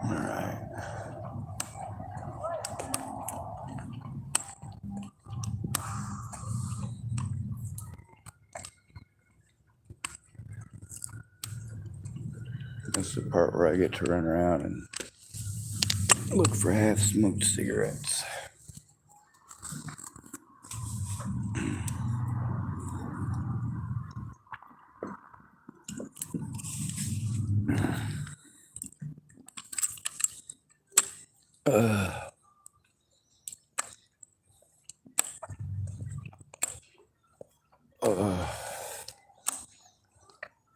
All right. This is the part where I get to run around and look for half-smoked cigarettes.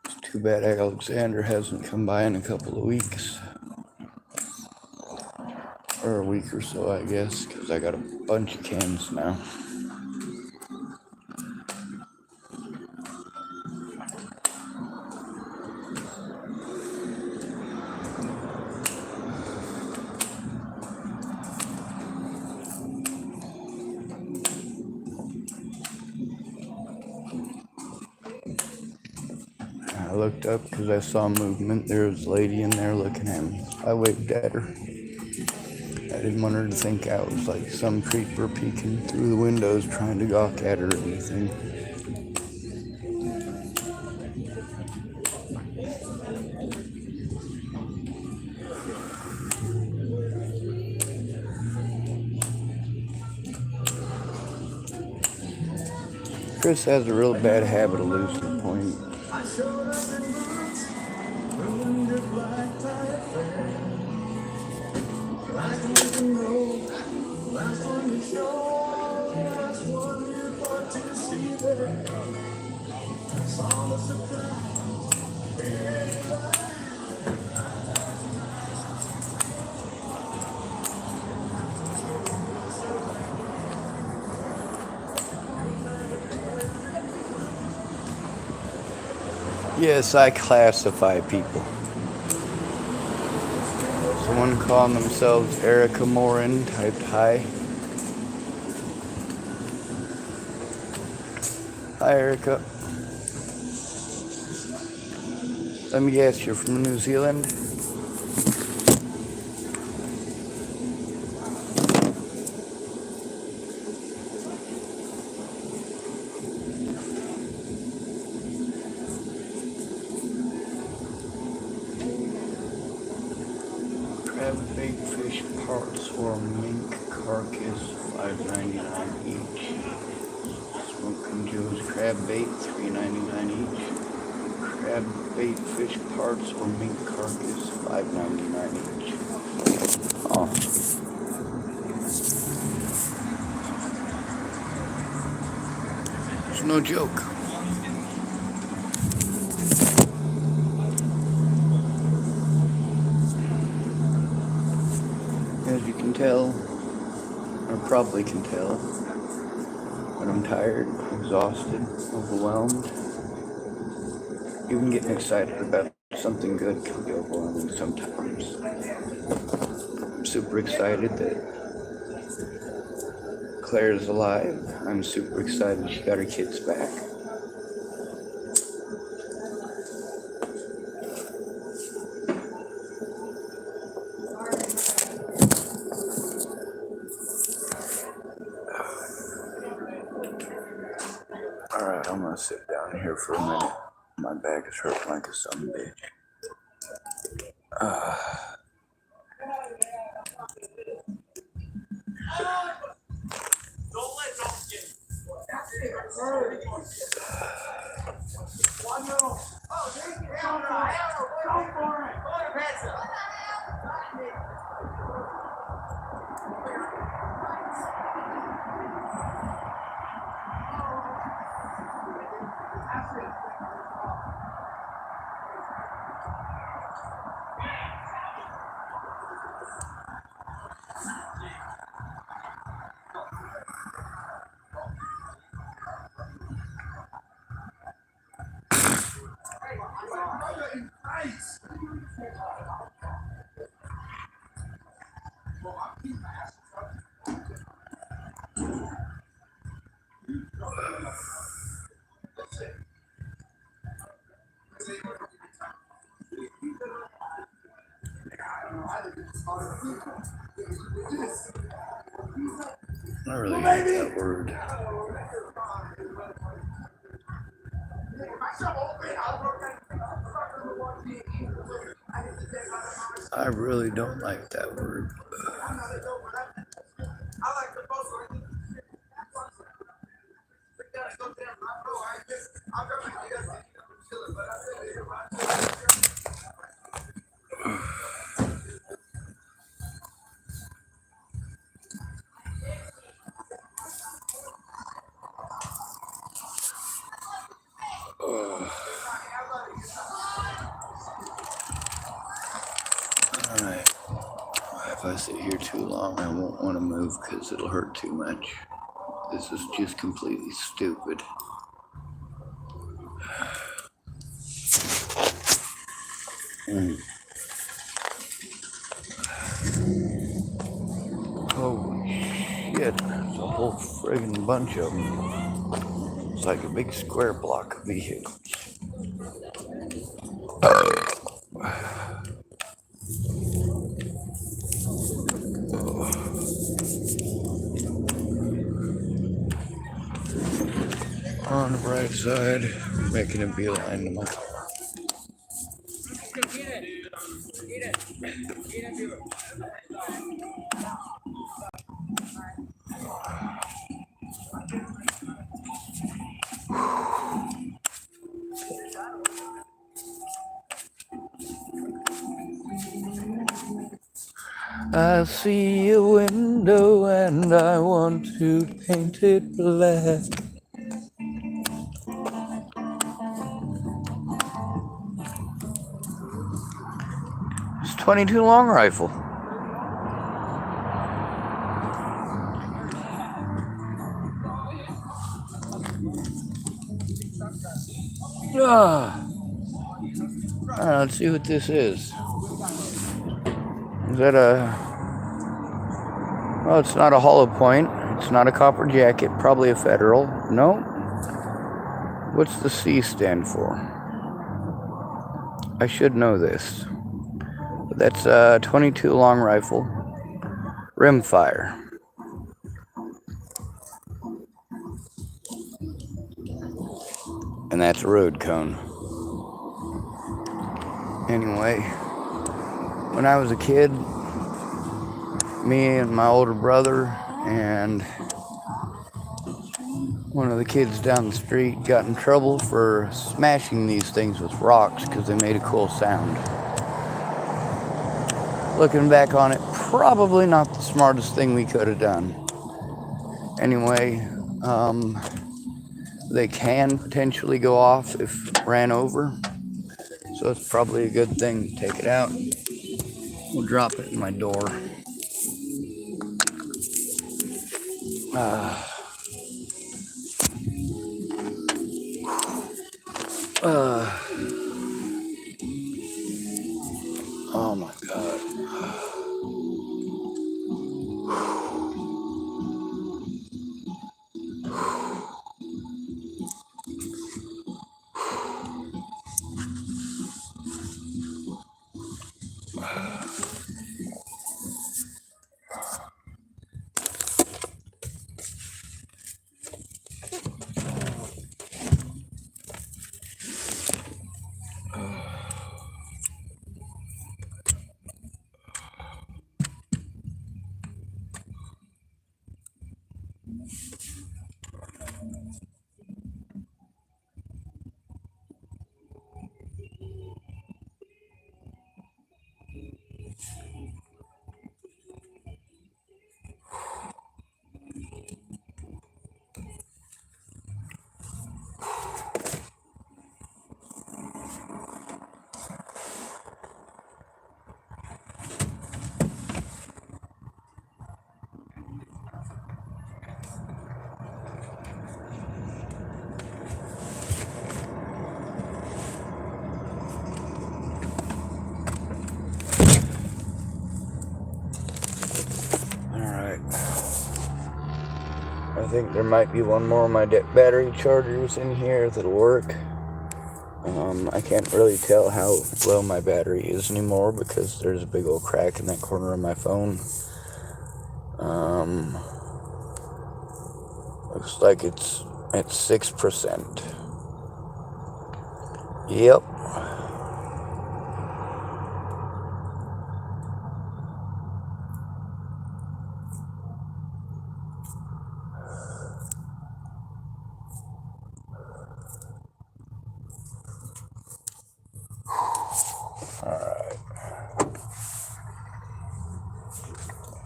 It's too bad Alexander hasn't come by in a couple of weeks. Or a week or so, I guess, because I got a bunch of cans now. I looked up because I saw movement. There was a lady in there looking at me. I waved at her. I didn't want her to think I was like some creeper peeking through the windows trying to gawk at her or anything. Chris has a real bad habit of losing the point. Yes, I classify people. Someone calling themselves Erica Morin typed hi. Hi, Erica. Let me guess, you're from New Zealand? Crab bait fish parts or mink carcass, $5.99 each. Smoking Joe's crab bait, $3.99 each. Crab bait fish parts or mink carcass, $5.99 each. Oh. It's no joke. As you can tell, or probably can tell, but I'm tired, exhausted, overwhelmed. Even getting excited about something good can be overwhelming sometimes. I'm super excited that Claire's alive. I'm super excited she got her kids back. Alright, I'm gonna sit down here for a minute. My back is hurting like a son of a bitch. I really hate that word. I really don't like that word. Alright. If I sit here too long, I won't want to move because it'll hurt too much. This is just completely stupid. Holy shit, there's a whole friggin' bunch of them. It's like a big square block of vehicles. On the right side, making a beeline to my car. I see a window and I want to paint it black. It's a .22 long rifle. Alright, let's see what this is. Is that a... Well, it's not a hollow point. It's not a copper jacket. Probably a Federal. No. What's the C stand for? I should know this. That's a 22 long rifle. Rimfire. And that's a road cone. Anyway, when I was a kid, me and my older brother and one of the kids down the street got in trouble for smashing these things with rocks because they made a cool sound. Looking back on it, probably not the smartest thing we could have done. Anyway, they can potentially go off if ran over, so it's probably a good thing to take it out. We'll drop it in my door. Oh my God. I think there might be one more of my battery chargers in here that'll work. I can't really tell how low my battery is anymore because there's a big old crack in that corner of my phone. Looks like it's at 6%. Yep. Alright.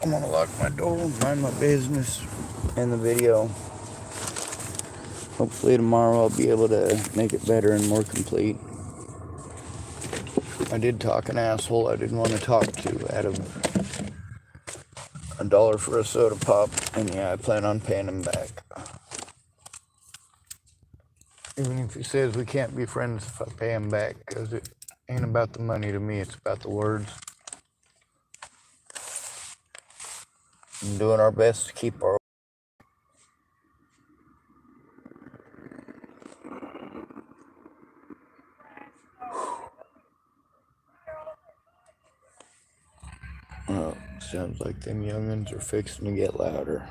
I'm gonna lock my door, mind my business, end the video. Hopefully tomorrow I'll be able to make it better and more complete. I did talk an asshole I didn't want to talk to out of $1 for a soda pop, and yeah, I plan on paying him back. Even if he says we can't be friends if I pay him back, because it ain't about the money to me, it's about the words. I'm doing our best to keep our sounds like them young'uns are fixing to get louder.